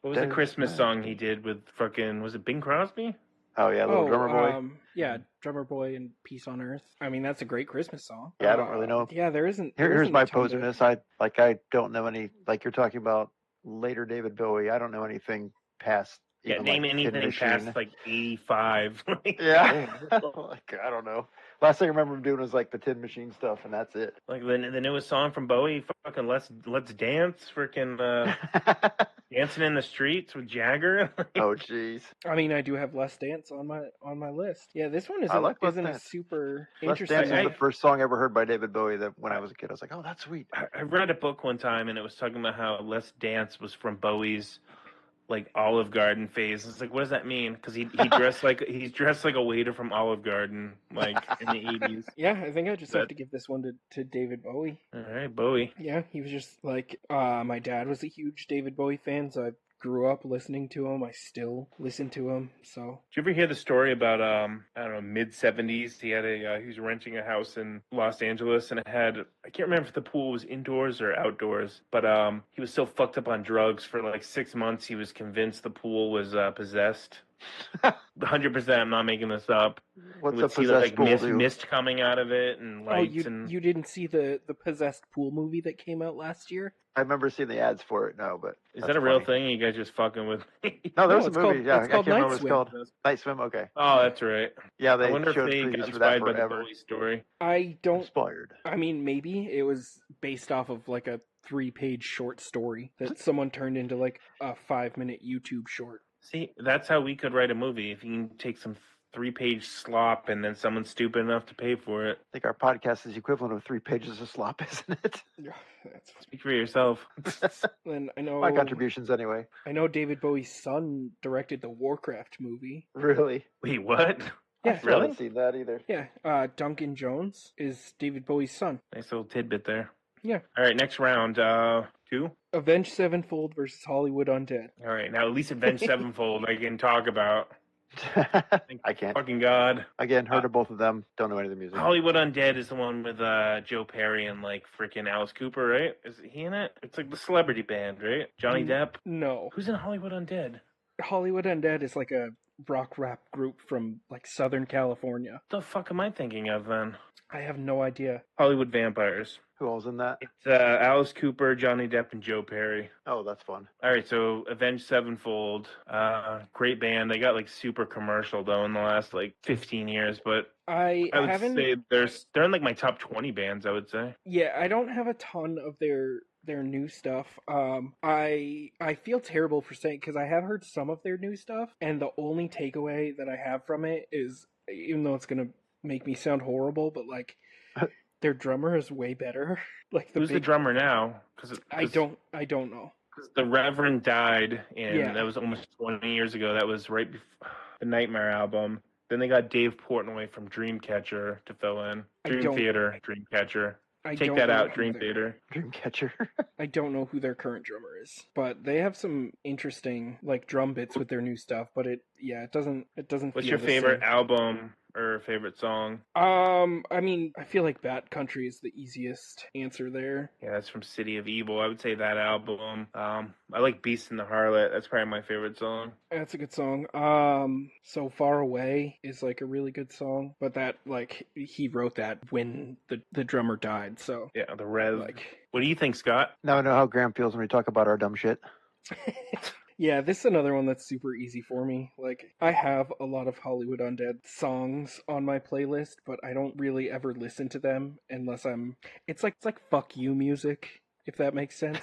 what was the There's Christmas that. song he did with fucking, was it Bing Crosby? Oh yeah, Little Drummer Boy. Yeah, Drummer Boy and Peace on Earth. I mean, that's a great Christmas song. Yeah, I don't really know. Yeah, there isn't. Here's isn't my a ton to- poserness. I don't know any. Like you're talking about later David Bowie. I don't know anything past. Yeah, even, name like, Kid anything Machine. past like 85. Yeah, like I don't know. Last thing I remember him doing was like the Tin Machine stuff, and that's it. Like the newest song from Bowie, fucking Let's Dance, freaking Dancing in the Streets with Jagger. Oh, jeez. I mean, I do have Less Dance on my list. Yeah, this one isn't like Let's isn't a Dance. super Let's interesting. Dance is the first song I ever heard by David Bowie that when I was a kid. I was like, oh, that's sweet. I read a book one time and it was talking about how Let's Dance was from Bowie's like Olive Garden phase. It's like, what does that mean? Because he dressed like a waiter from Olive Garden, like in the 80s. Yeah, I think I just have to give this one to David Bowie. All right, Bowie. Yeah, he was just like, my dad was a huge David Bowie fan, so I grew up listening to him. I still listen to him. So, did you ever hear the story about I don't know, mid-70s? He had he was renting a house in Los Angeles, and it had, I can't remember if the pool was indoors or outdoors, but he was so fucked up on drugs for like 6 months. He was convinced the pool was possessed. 100%. I'm not making this up. What's a possessed pool do? Mist coming out of it and lights. You didn't see the possessed pool movie that came out last year? I remember seeing the ads for it. No, but is that a real thing? You guys just fucking with me? No, there's a movie. Yeah, it's called I can't remember Night what it's Swim. called. Night Swim. Okay. Oh, that's right. Yeah, they I wonder showed if they previews got for that inspired by the forever. Bowie story. I don't. Inspired. I mean, maybe it was based off of like a 3-page short story that someone turned into like a 5-minute YouTube short. See, that's how we could write a movie. If you can take some 3-page slop and then someone's stupid enough to pay for it. I think our podcast is the equivalent of 3 pages of slop, isn't it? Yeah, speak for yourself. And I know my contributions anyway. I know David Bowie's son directed the Warcraft movie. Really? Wait, what? Yeah, I still haven't seen that either. Yeah, Duncan Jones is David Bowie's son. Nice little tidbit there. Yeah. All right, next round. 2. Avenged Sevenfold versus Hollywood Undead. All right, now at least Avenged Sevenfold I can talk about. I can't. Fucking God. Again, heard of both of them. Don't know any of the music. Hollywood Undead is the one with Joe Perry and like freaking Alice Cooper, right? Is he in it? It's like the celebrity band, right? Johnny Depp? No. Who's in Hollywood Undead? Hollywood Undead is like a rock rap group from like Southern California. What the fuck am I thinking of then? I have no idea. Hollywood Vampires. Who all's in that? It's Alice Cooper, Johnny Depp, and Joe Perry. Oh, that's fun. All right, so Avenged Sevenfold, great band. They got like super commercial though in the last like 15 years, but I would haven't say they're in like my top 20 bands. I would say. Yeah, I don't have a ton of their new stuff. I feel terrible for saying because I have heard some of their new stuff, and the only takeaway that I have from it is, even though it's gonna make me sound horrible, but like their drummer is way better. Like who's the drummer now? Cause I don't know. Because the Reverend died, and Yeah. that was almost 20 years ago. That was right before the Nightmare album. Then they got Dave Portnoy from Dreamcatcher to fill in. Dreamtheater, Dreamcatcher. Take that out, Dream Theater. Dreamcatcher. I don't know who their current drummer is, but they have some interesting like drum bits with their new stuff. But it doesn't. What's feel your the favorite same. album or favorite song? I mean, I feel like Bat Country is the easiest answer there. Yeah, that's from City of Evil. I would say that album. I like Beast and the Harlot. That's probably my favorite song. That's a good song. So Far Away is like a really good song, but that like he wrote that when the drummer died. So Yeah, the Rev. like, What do you think, Scott? Now I know how Graham feels when we talk about our dumb shit. yeah, this is another one that's super easy for me. Like, I have a lot of Hollywood Undead songs on my playlist, but I don't really ever listen to them unless it's like fuck you music, if that makes sense.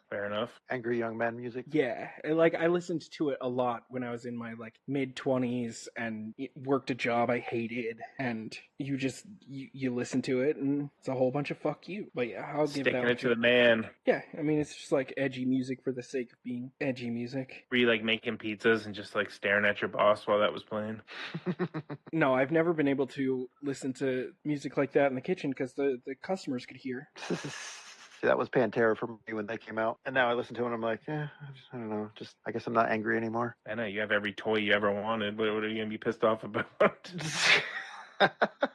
Fair enough. Angry Young Man music. Yeah, like I listened to it a lot when I was in my like mid-20s and worked a job I hated, and you listen to it and it's a whole bunch of fuck you. But yeah, I'll give Sticking that it to the man. Yeah, I mean it's just like edgy music for the sake of being edgy music. Were you like making pizzas and just like staring at your boss while that was playing? No, I've never been able to listen to music like that in the kitchen because the customers could hear. See, that was Pantera for me when they came out. And now I listen to it and I'm like, I don't know. Just, I guess I'm not angry anymore. I know, you have every toy you ever wanted. What are you going to be pissed off about?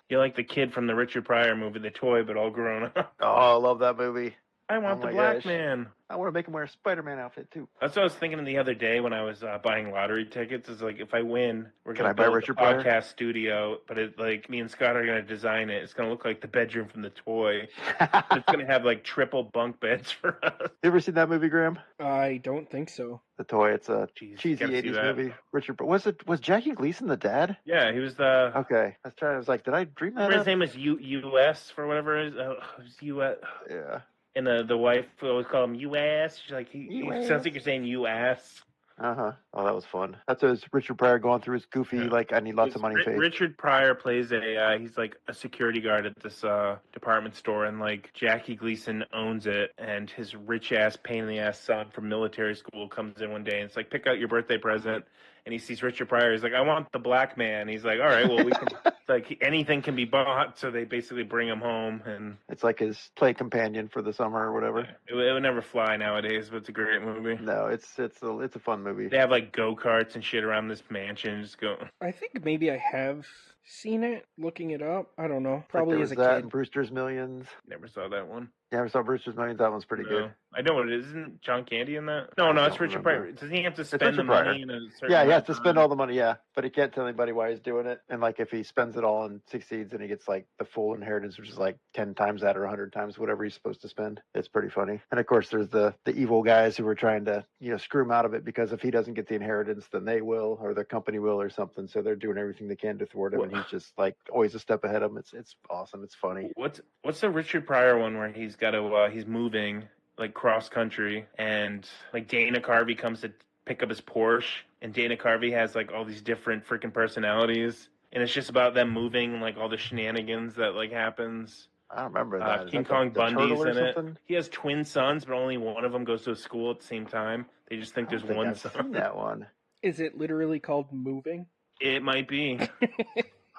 You're like the kid from the Richard Pryor movie, The Toy, but all grown up. Oh, I love that movie. I want Oh the my black gosh. man. I want to make him wear a Spider-Man outfit too. That's what I was thinking the other day when I was buying lottery tickets. Is like, if I win, we're Can gonna I buy build Richard a Pryor? podcast studio, but it like me and Scott are gonna design it. It's gonna look like the bedroom from the toy. But it's gonna have like triple bunk beds for us. You ever seen that movie, Graham? I don't think so. The Toy. It's a Jeez, cheesy gotta see 80s that. movie. Richard, was Jackie Gleason the dad? Yeah, he was the. Okay. I was like, did I dream that Remember his up? name was U.S. for whatever it is. It was U.S. Yeah. And the wife always called him U.S. She's like, he U.S.. sounds like you're saying U.S. Uh-huh. Oh, that was fun. That's what Richard Pryor going through his goofy, Yeah. like, I need lots of money phase. Richard Pryor plays he's like a security guard at this department store, and like Jackie Gleason owns it, and his rich ass pain in the ass son from military school comes in one day and it's like, pick out your birthday present, and he sees Richard Pryor. He's like, I want the black man. He's like, all right, well we can like anything can be bought, so they basically bring him home, and It's like his play companion for the summer or whatever. it would never fly nowadays, but it's a great movie. No, it's a fun movie. They have like go-karts and shit around this mansion. Just go. I think maybe I have seen it. Looking it up, I don't know. Probably like as a that kid. and Brewster's Millions. Never saw that one. You ever saw Brewster's Millions? That one's pretty No. good. I know what it is. Isn't John Candy in that? No, I it's don't Richard remember. Pryor. Doesn't he have to It's spend the Richard Pryor. money in a certain Yeah, he has amount to of spend time? all the money, yeah. But he can't tell anybody why he's doing it. And like if he spends it all and succeeds and he gets like the full inheritance, which is like 10 times that or 100 times whatever he's supposed to spend. It's pretty funny. And of course there's the evil guys who are trying to, screw him out of it, because if he doesn't get the inheritance, then they will, or the company will or something. So they're doing everything they can to thwart him, and he's just like always a step ahead of him. It's awesome. It's funny. What's the Richard Pryor one where he's got to he's moving like cross country, and like Dana Carvey comes to pick up his Porsche, and Dana Carvey has like all these different freaking personalities, and it's just about them moving, like all the shenanigans that like happens. I don't remember that. Is King that Kong the Turtle Bundy's or in it. something? He has twin sons, but only one of them goes to a school at the same time. They just think I there's don't think one I've son. seen that one. Is it literally called Moving? It might be.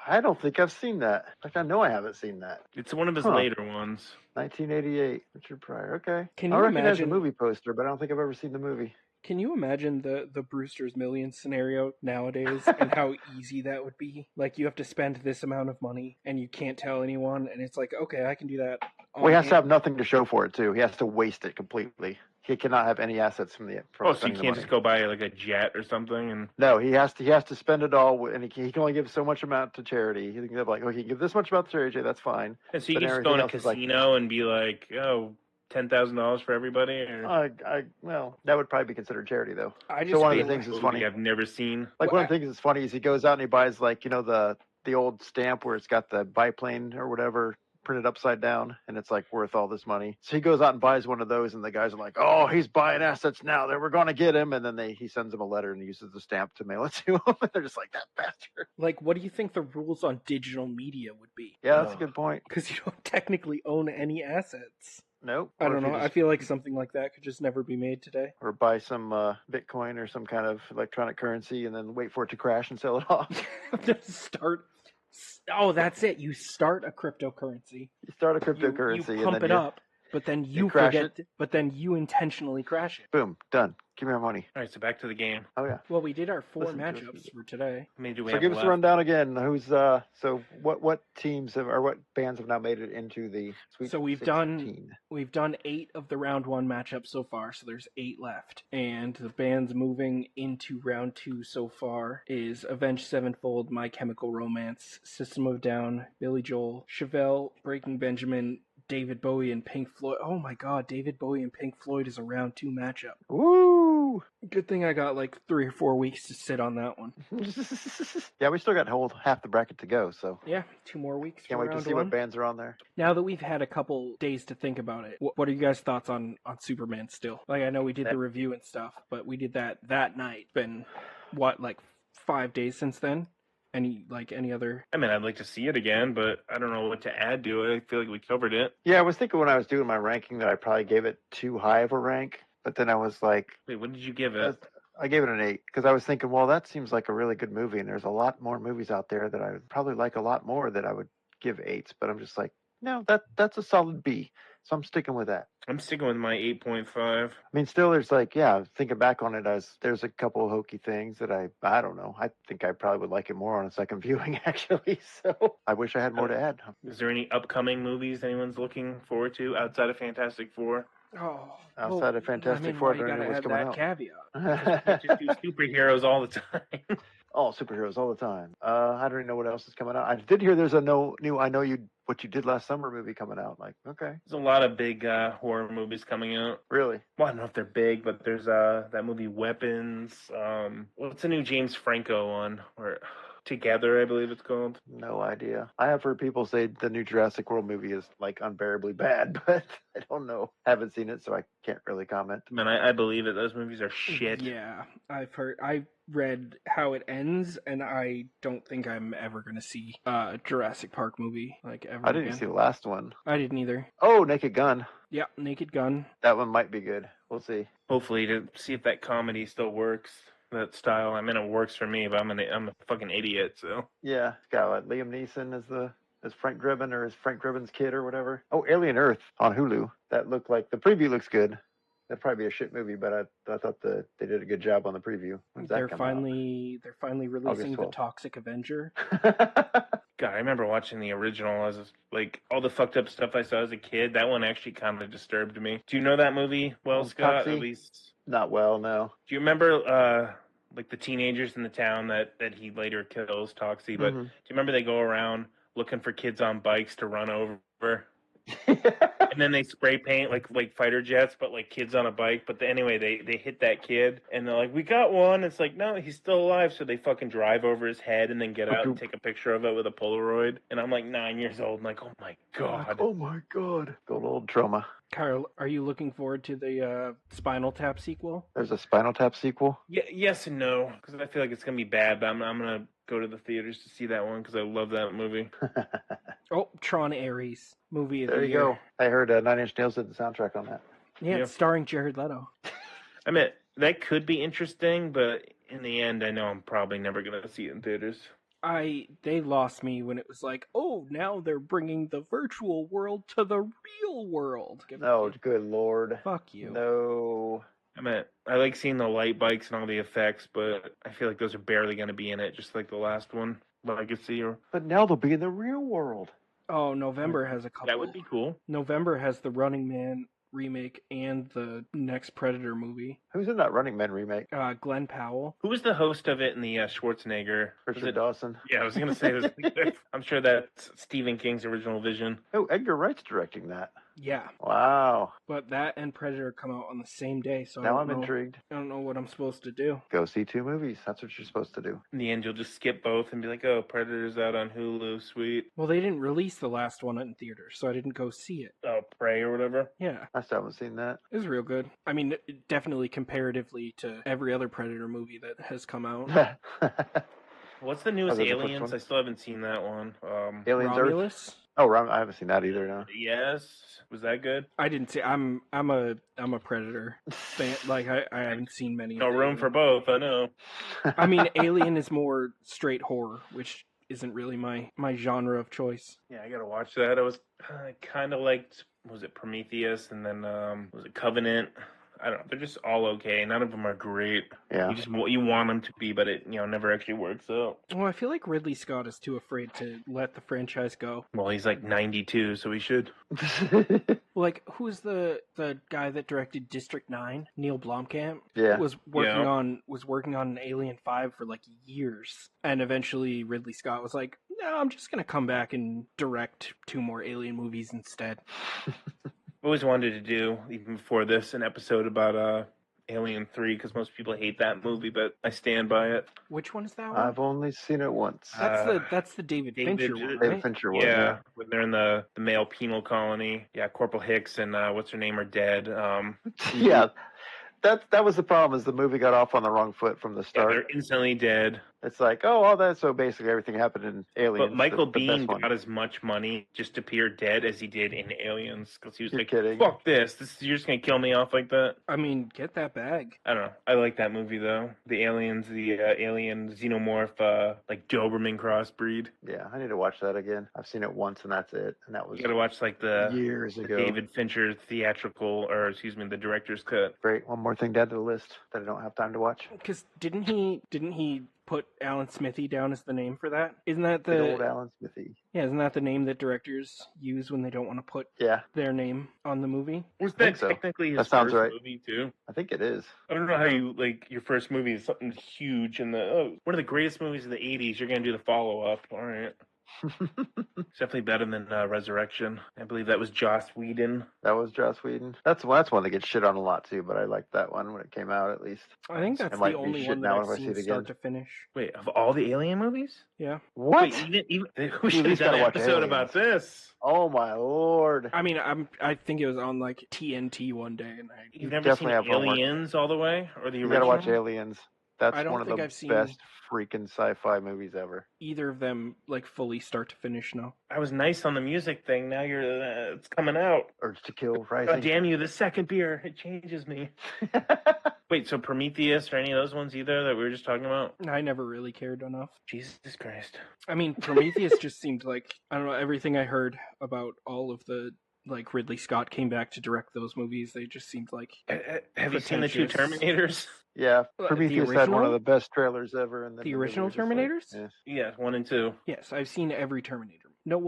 I don't think I've seen that. Like I know I haven't seen that. It's one of his Huh. later ones. 1988, Richard Pryor. Okay. Can I you recognize imagine? the movie poster, but I don't think I've ever seen the movie. Can you imagine the Brewster's Millions scenario nowadays and how easy that would be? Like you have to spend this amount of money and you can't tell anyone, and it's like, okay, I can do that. Well, he has to have nothing to show for it too. He has to waste it completely. He cannot have any assets from So you spending the can't money. just go buy like a jet or something and. No, he has to spend it all, and he can only give so much amount to charity. He can give like, okay, give this much amount to charity. That's fine. And so you But can just go in a everything else is like- casino and be like, oh, $10,000 for everybody? Or Well, that would probably be considered charity though. I just So one of the feel things like- is movie funny. I've never seen. Like Well, one of the things that's funny is he goes out and he buys like the old stamp where it's got the biplane or whatever printed upside down, and it's like worth all this money. So he goes out and buys one of those, and the guys are like, "Oh, he's buying assets now. We're going to get him." And then he sends them a letter and uses the stamp to mail it to him. And they're just like, "That bastard." Like, what do you think the rules on digital media would be? Yeah, that's a good point. Because you don't technically own any assets. Nope. I Or don't if you know. I just- feel like something like that could just never be made today. or buy some Bitcoin or some kind of electronic currency, and then wait for it to crash and sell it off. Just start. Oh, that's it. You start a cryptocurrency. You start a You cryptocurrency, and pump then it up, but then you crash forget. But then you intentionally crash it. boom, done. Give me our money. All right, so back to the game. Oh yeah. Well, we did our 4 Listen to us. matchups for today. How many do we So have give us a left? rundown again. Who's so what teams have, or what bands have now made it into the Sweet So we've 16? We've done 8 of the round 1 matchups so far, so there's 8 left. And the bands moving into round 2 so far is Avenged Sevenfold, My Chemical Romance, System of a Down, Billy Joel, Chevelle, Breaking Benjamin, David Bowie, and Pink Floyd. Oh my god, David Bowie and Pink Floyd is a round 2 matchup. Woo! Good thing I got like 3 or 4 weeks to sit on that one. Yeah, we still got hold half the bracket to go, so Yeah, 2 more weeks can't for wait to round see 1. what bands are on there. Now that we've had a couple days to think about it, what are you guys' thoughts on Superman still? Like, I know we did the review and stuff, but we did that night. Been, what, like 5 days since then? Any other? I mean, I'd like to see it again, but I don't know what to add to it. I feel like we covered it. Yeah, I was thinking when I was doing my ranking that I probably gave it too high of a rank, but then I was like, Wait, what did you give it? I gave it an 8 because I was thinking, well, that seems like a really good movie, and there's a lot more movies out there that I would probably like a lot more that I would give 8s, but I'm just like, no, that's a solid B, so I'm sticking with that. I'm sticking with my 8.5. I mean, still, there's like, yeah, thinking back on it, there's a couple of hokey things that I don't know. I think I probably would like it more on a second viewing, actually. So I wish I had more to add. Is there any upcoming movies anyone's looking forward to outside of Fantastic Four? Oh, Outside of Fantastic Four, why I you don't gotta know what's add coming that out. caveat? Can't just do superheroes all the time. All superheroes all the time. I don't even know what else is coming out. I did hear there's a new I Know What You Did Last Summer movie coming out. Like, okay, There's a lot of big horror movies coming out. really? Well, I don't know if they're big, but there's that movie Weapons. What's the new James Franco one? Or Together, I believe it's called. No idea. I have heard people say the new Jurassic World movie is like unbearably bad, but I don't know. Haven't seen it, so I can't really comment. Man, I believe it. Those movies are shit. Yeah, I read how it ends, and I don't think I'm ever gonna see a Jurassic Park movie like ever I didn't again. even see the last one. I didn't either. Oh, Naked Gun. Yeah, Naked Gun. That one might be good. We'll see. Hopefully, to see if that comedy still works. That style. I mean, it works for me, but I'm a fucking idiot. So Yeah, it's got what, Liam Neeson as Frank Drebin or as Frank Drebin's kid or whatever. Oh, Alien Earth on Hulu. That looked like the preview looks good. That'd probably be a shit movie, but I thought they did a good job on the preview. When's that They're come finally releasing the 12th. Toxic Avenger. out? God, I remember watching the original as like all the fucked up stuff I saw as a kid. That one actually kind of disturbed me. Do you know that movie? Well, Scott, Toxie? at least. Not well, no. Do you remember like the teenagers in the town that he later kills, Toxie? But do you remember they go around looking for kids on bikes to run over? And then they spray paint like fighter jets, but like kids on a bike. But anyway, they hit that kid, and they're like, "We got one." It's like, no, he's still alive. So they fucking drive over his head and then get out and take a picture of it with a Polaroid. And I'm like 9 years old, and like, oh my god. Oh my god. Good old trauma. Kyle, are you looking forward to the Spinal Tap sequel? There's a Spinal Tap sequel. Yeah, yes and no, because I feel like it's gonna be bad. But I'm gonna go to the theaters to see that one because I love that movie. Oh, Tron Ares movie of There the you year. go. I heard Nine Inch Nails did the soundtrack on that. Yeah, Yeah. it's starring Jared Leto. I mean, that could be interesting, but in the end, I know I'm probably never gonna see it in theaters. They lost me when it was like, oh, now they're bringing the virtual world to the real world. Oh, good lord. Fuck you. No. I mean, I like seeing the light bikes and all the effects, but I feel like those are barely going to be in it, just like the last one, Legacy. Or But now they'll be in the real world. Oh, November has a couple. that would be cool. November has the Running Man remake and the next Predator movie. Who's in that Running Man remake? Glenn Powell. Who was the host of it in the Schwarzenegger? Was Richard it- Dawson. Yeah, I was going to say this. I'm sure that's Stephen King's original vision. Oh, Edgar Wright's directing that. Yeah, Wow. but that and Predator come out on the same day, so Now I I'm don't know. intrigued. I don't know what I'm supposed to do. Go see two movies. That's what you're supposed to do. In the end, you'll just skip both and be like, oh, Predator's out on Hulu, sweet. Well, they didn't release the last one in theaters, so I didn't go see it. Oh, Prey or whatever. Yeah, I still haven't seen that. it was real good. I mean, definitely comparatively to every other Predator movie that has come out. What's the newest there's the first Aliens? one. I still haven't seen that one. Aliens Earth. Romulus? Oh, I haven't seen that either. No. Yes. Was that good? I didn't see. I'm a Predator fan. Like I haven't seen many. No of the room for Alien. both, I know. I mean, Alien is more straight horror, which isn't really my genre of choice. Yeah, I gotta watch that. I kind of liked, was it Prometheus, and then was it Covenant? I don't know. They're just all okay. None of them are great. Yeah. You want them to be, but it never actually works out. Well, I feel like Ridley Scott is too afraid to let the franchise go. Well, he's like 92, so he should. Like, who's the guy that directed District 9? Neil Blomkamp yeah. was working on an Alien 5 for like years, and eventually Ridley Scott was like, "No, I'm just gonna come back and direct 2 more Alien movies instead." Always wanted to do, even before this, an episode about Alien 3, because most people hate that movie, but I stand by it. Which one is that one? I've only seen it once. That's the David Fincher one, David right? Fincher one. Yeah, when they're in the male penal colony. Yeah, Corporal Hicks and what's her name are dead. Yeah. That was the problem, is the movie got off on the wrong foot from the Yeah, start. they're instantly dead. It's like, oh, all that. So basically, everything happened in Aliens. But Michael the best Biehn one. got as much money just to appear dead as he did in Aliens, because he was You're like, kidding. "Fuck this! You're just gonna kill me off like that." I mean, get that bag. I don't know. I like that movie though. The aliens, the alien xenomorph, like Doberman crossbreed. Yeah, I need to watch that again. I've seen it once, and that's it. And that was You gotta watch like the years ago. David Fincher theatrical, or excuse me, the director's cut. Great. One more thing to add to the list that I don't have time to watch. Because didn't he put Alan Smithy down as the name for that. Isn't that Good old the Alan Smithy. isn't that the name that directors use when they don't want to put Yeah, their name on the movie? Was I think that so. technically his That sounds first right. movie too? I think it is. I don't know how you like your first movie is something huge and one of the greatest movies of the '80s. You're gonna do the follow up. All right, it's definitely better than Resurrection. I believe that was Joss Whedon. That was Joss Whedon. That's one that gets shit on a lot too, but I liked that one when it came out at least. I think that's It might the be only shit one that now I've if I see seen it start again. to finish. Wait, of all the Alien movies? Yeah. What? Wait, even we You should at have least done gotta an watch episode Aliens. about this. Oh my lord! I mean, I think it was on like TNT one day, and You've never definitely seen have homework. Aliens all the way, or the You original? gotta watch Aliens. That's I don't one of think the I've seen- best freaking sci-fi movies ever. either of them like fully start to finish now. I was nice on the music thing. Now it's coming out. Urge to Kill God Rising. damn you! The second beer, it changes me. Wait, so Prometheus or any of those ones either that we were just talking about? I never really cared enough. Jesus Christ! I mean, Prometheus just seemed like, I don't know, everything I heard about all of the, like, Ridley Scott came back to direct those movies, they just seemed like Have you seen the two pretentious. Terminators? Yeah, The Prometheus had one original? of the best trailers ever. And then The movie original was just like, Terminators? eh. Yeah, 1 and 2. Yes, I've seen every Terminator. No,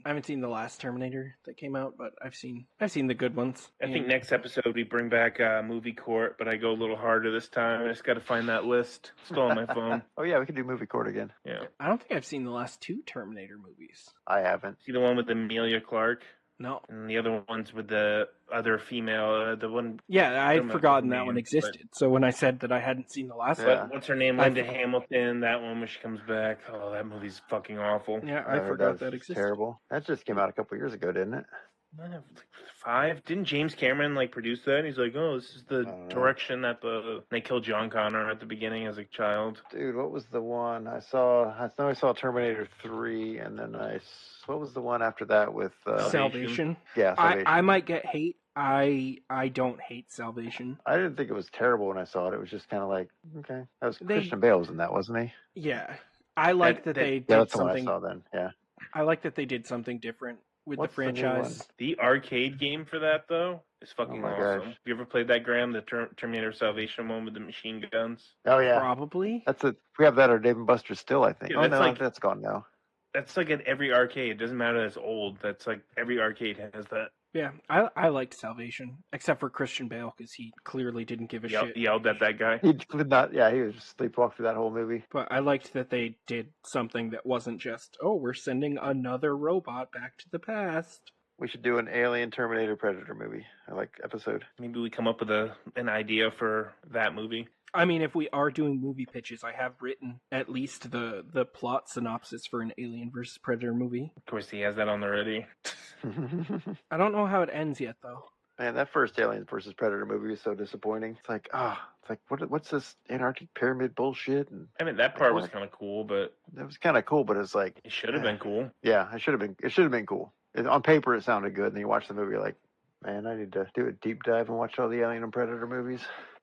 I haven't seen the last Terminator that came out, but I've seen the good ones. I think And next episode we bring back Movie Court, but I go a little harder this time. I just got to find that list. Still on my phone. Oh yeah, we could do Movie Court again. Yeah. I don't think I've seen the last two Terminator movies. I haven't. See the one with Amelia Clark, No. and the other one's with the other female. The one. Yeah, I I'd don't know forgotten the that one name, existed. So when I said that I hadn't seen the last Yeah. one, What's her name? I Linda forgot. Hamilton. That one when she comes back. Oh, that movie's fucking awful. yeah, I I heard forgot that was existed. terrible. That just came out a couple years ago, didn't it? 5? Didn't James Cameron like produce that? And he's like, oh, this is the I don't know. direction that they killed John Connor at the beginning as a child. Dude, what was the one I saw? I know I saw Terminator 3, and then what was the one after that with Salvation. Yeah, Salvation. I might get hate. I don't hate Salvation. I didn't think it was terrible when I saw it. It was just kind of like, okay, that was They- Christian Bale was in that, wasn't he? Yeah, I like that, that- they Yeah, did that's the one I something. saw then. Yeah. I like that they did something different with What's the the new franchise. The arcade game for that though is fucking Oh my awesome. gosh. Have you ever played that, Graham? The Terminator Salvation one with the machine guns. Oh yeah, Probably. that's it. We have that at Dave and Buster's still, I think. Yeah, Oh that's no, like- that's gone now. That's like at every arcade. It doesn't matter that it's old. That's like every arcade has that. Yeah, I liked Salvation, except for Christian Bale because he clearly didn't give a shit. Yelled at that guy. He could not. Yeah, he was just sleepwalk through that whole movie. But I liked that they did something that wasn't just, oh, we're sending another robot back to the past. We should do an Alien Terminator Predator movie. I like episode. Maybe we come up with an idea for that movie. I mean, if we are doing movie pitches, I have written at least the plot synopsis for an Alien versus Predator movie. Of course, he has that on the ready. I don't know how it ends yet, though. Man, that first Alien versus Predator movie was so disappointing. It's like, it's like what's this Antarctic pyramid bullshit? And I mean, that part was What? kind of cool, but it was kind of cool, but it's like, it should have been cool. yeah, it should have been. It should have been cool. On paper, it sounded good, and then you watch the movie, you're like, man, I need to do a deep dive and watch all the Alien and Predator movies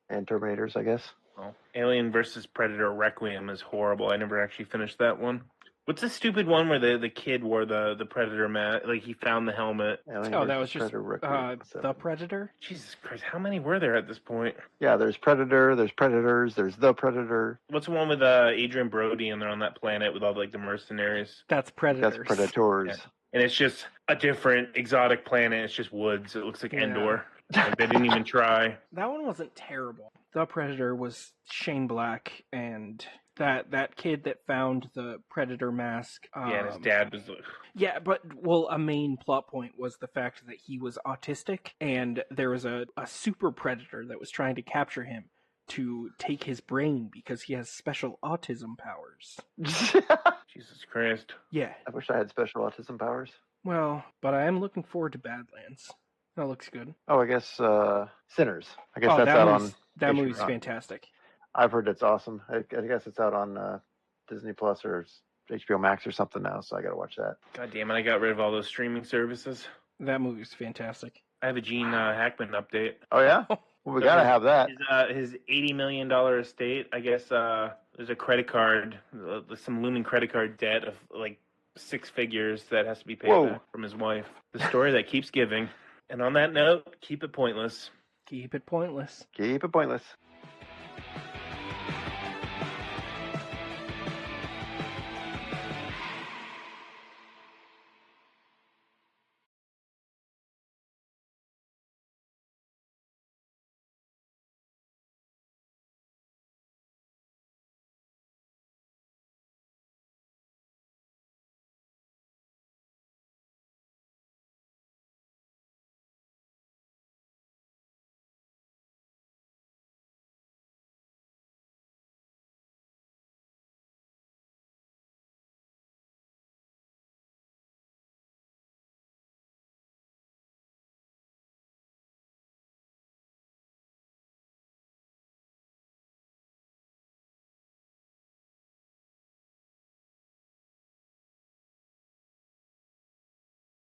and Terminators, I guess. Well, Alien versus Predator Requiem is horrible. I never actually finished that one. What's the stupid one where the kid wore the Predator mask? Like he found the helmet. Alien Oh, that versus was just Predator Requiem. What's that the one? Predator. Jesus Christ, how many were there at this point? Yeah, there's Predator, there's Predators, there's the Predator. What's the one with Adrian Brody and they're on that planet with all like the mercenaries? That's Predators. That's Predators. Yeah. And it's just a different exotic planet. It's just woods. It looks like Yeah. Endor. Like, they didn't even try. That one wasn't terrible. The Predator was Shane Black and that kid that found the Predator mask. Yeah, and his dad was like, Yeah, but well, a main plot point was the fact that he was autistic, and there was a super predator that was trying to capture him to take his brain because he has special autism powers. Jesus Christ. Yeah, I wish I had special autism powers. well, but I am looking forward to Badlands. That looks good. Oh, I guess Sinners. I guess Oh, that's that out movie's, on. that HBO. movie's fantastic. I've heard it's awesome. I guess it's out on Disney Plus or HBO Max or something now, so I got to watch that. God damn it, I got rid of all those streaming services. That movie's fantastic. I have a Gene Hackman update. Oh yeah, well, we gotta have that. His $80 million estate, I guess there's a credit card, some looming credit card debt of like 6 figures that has to be paid Whoa. back from his wife. The story that keeps giving. And on that note, keep it pointless. Keep it pointless. Keep it pointless.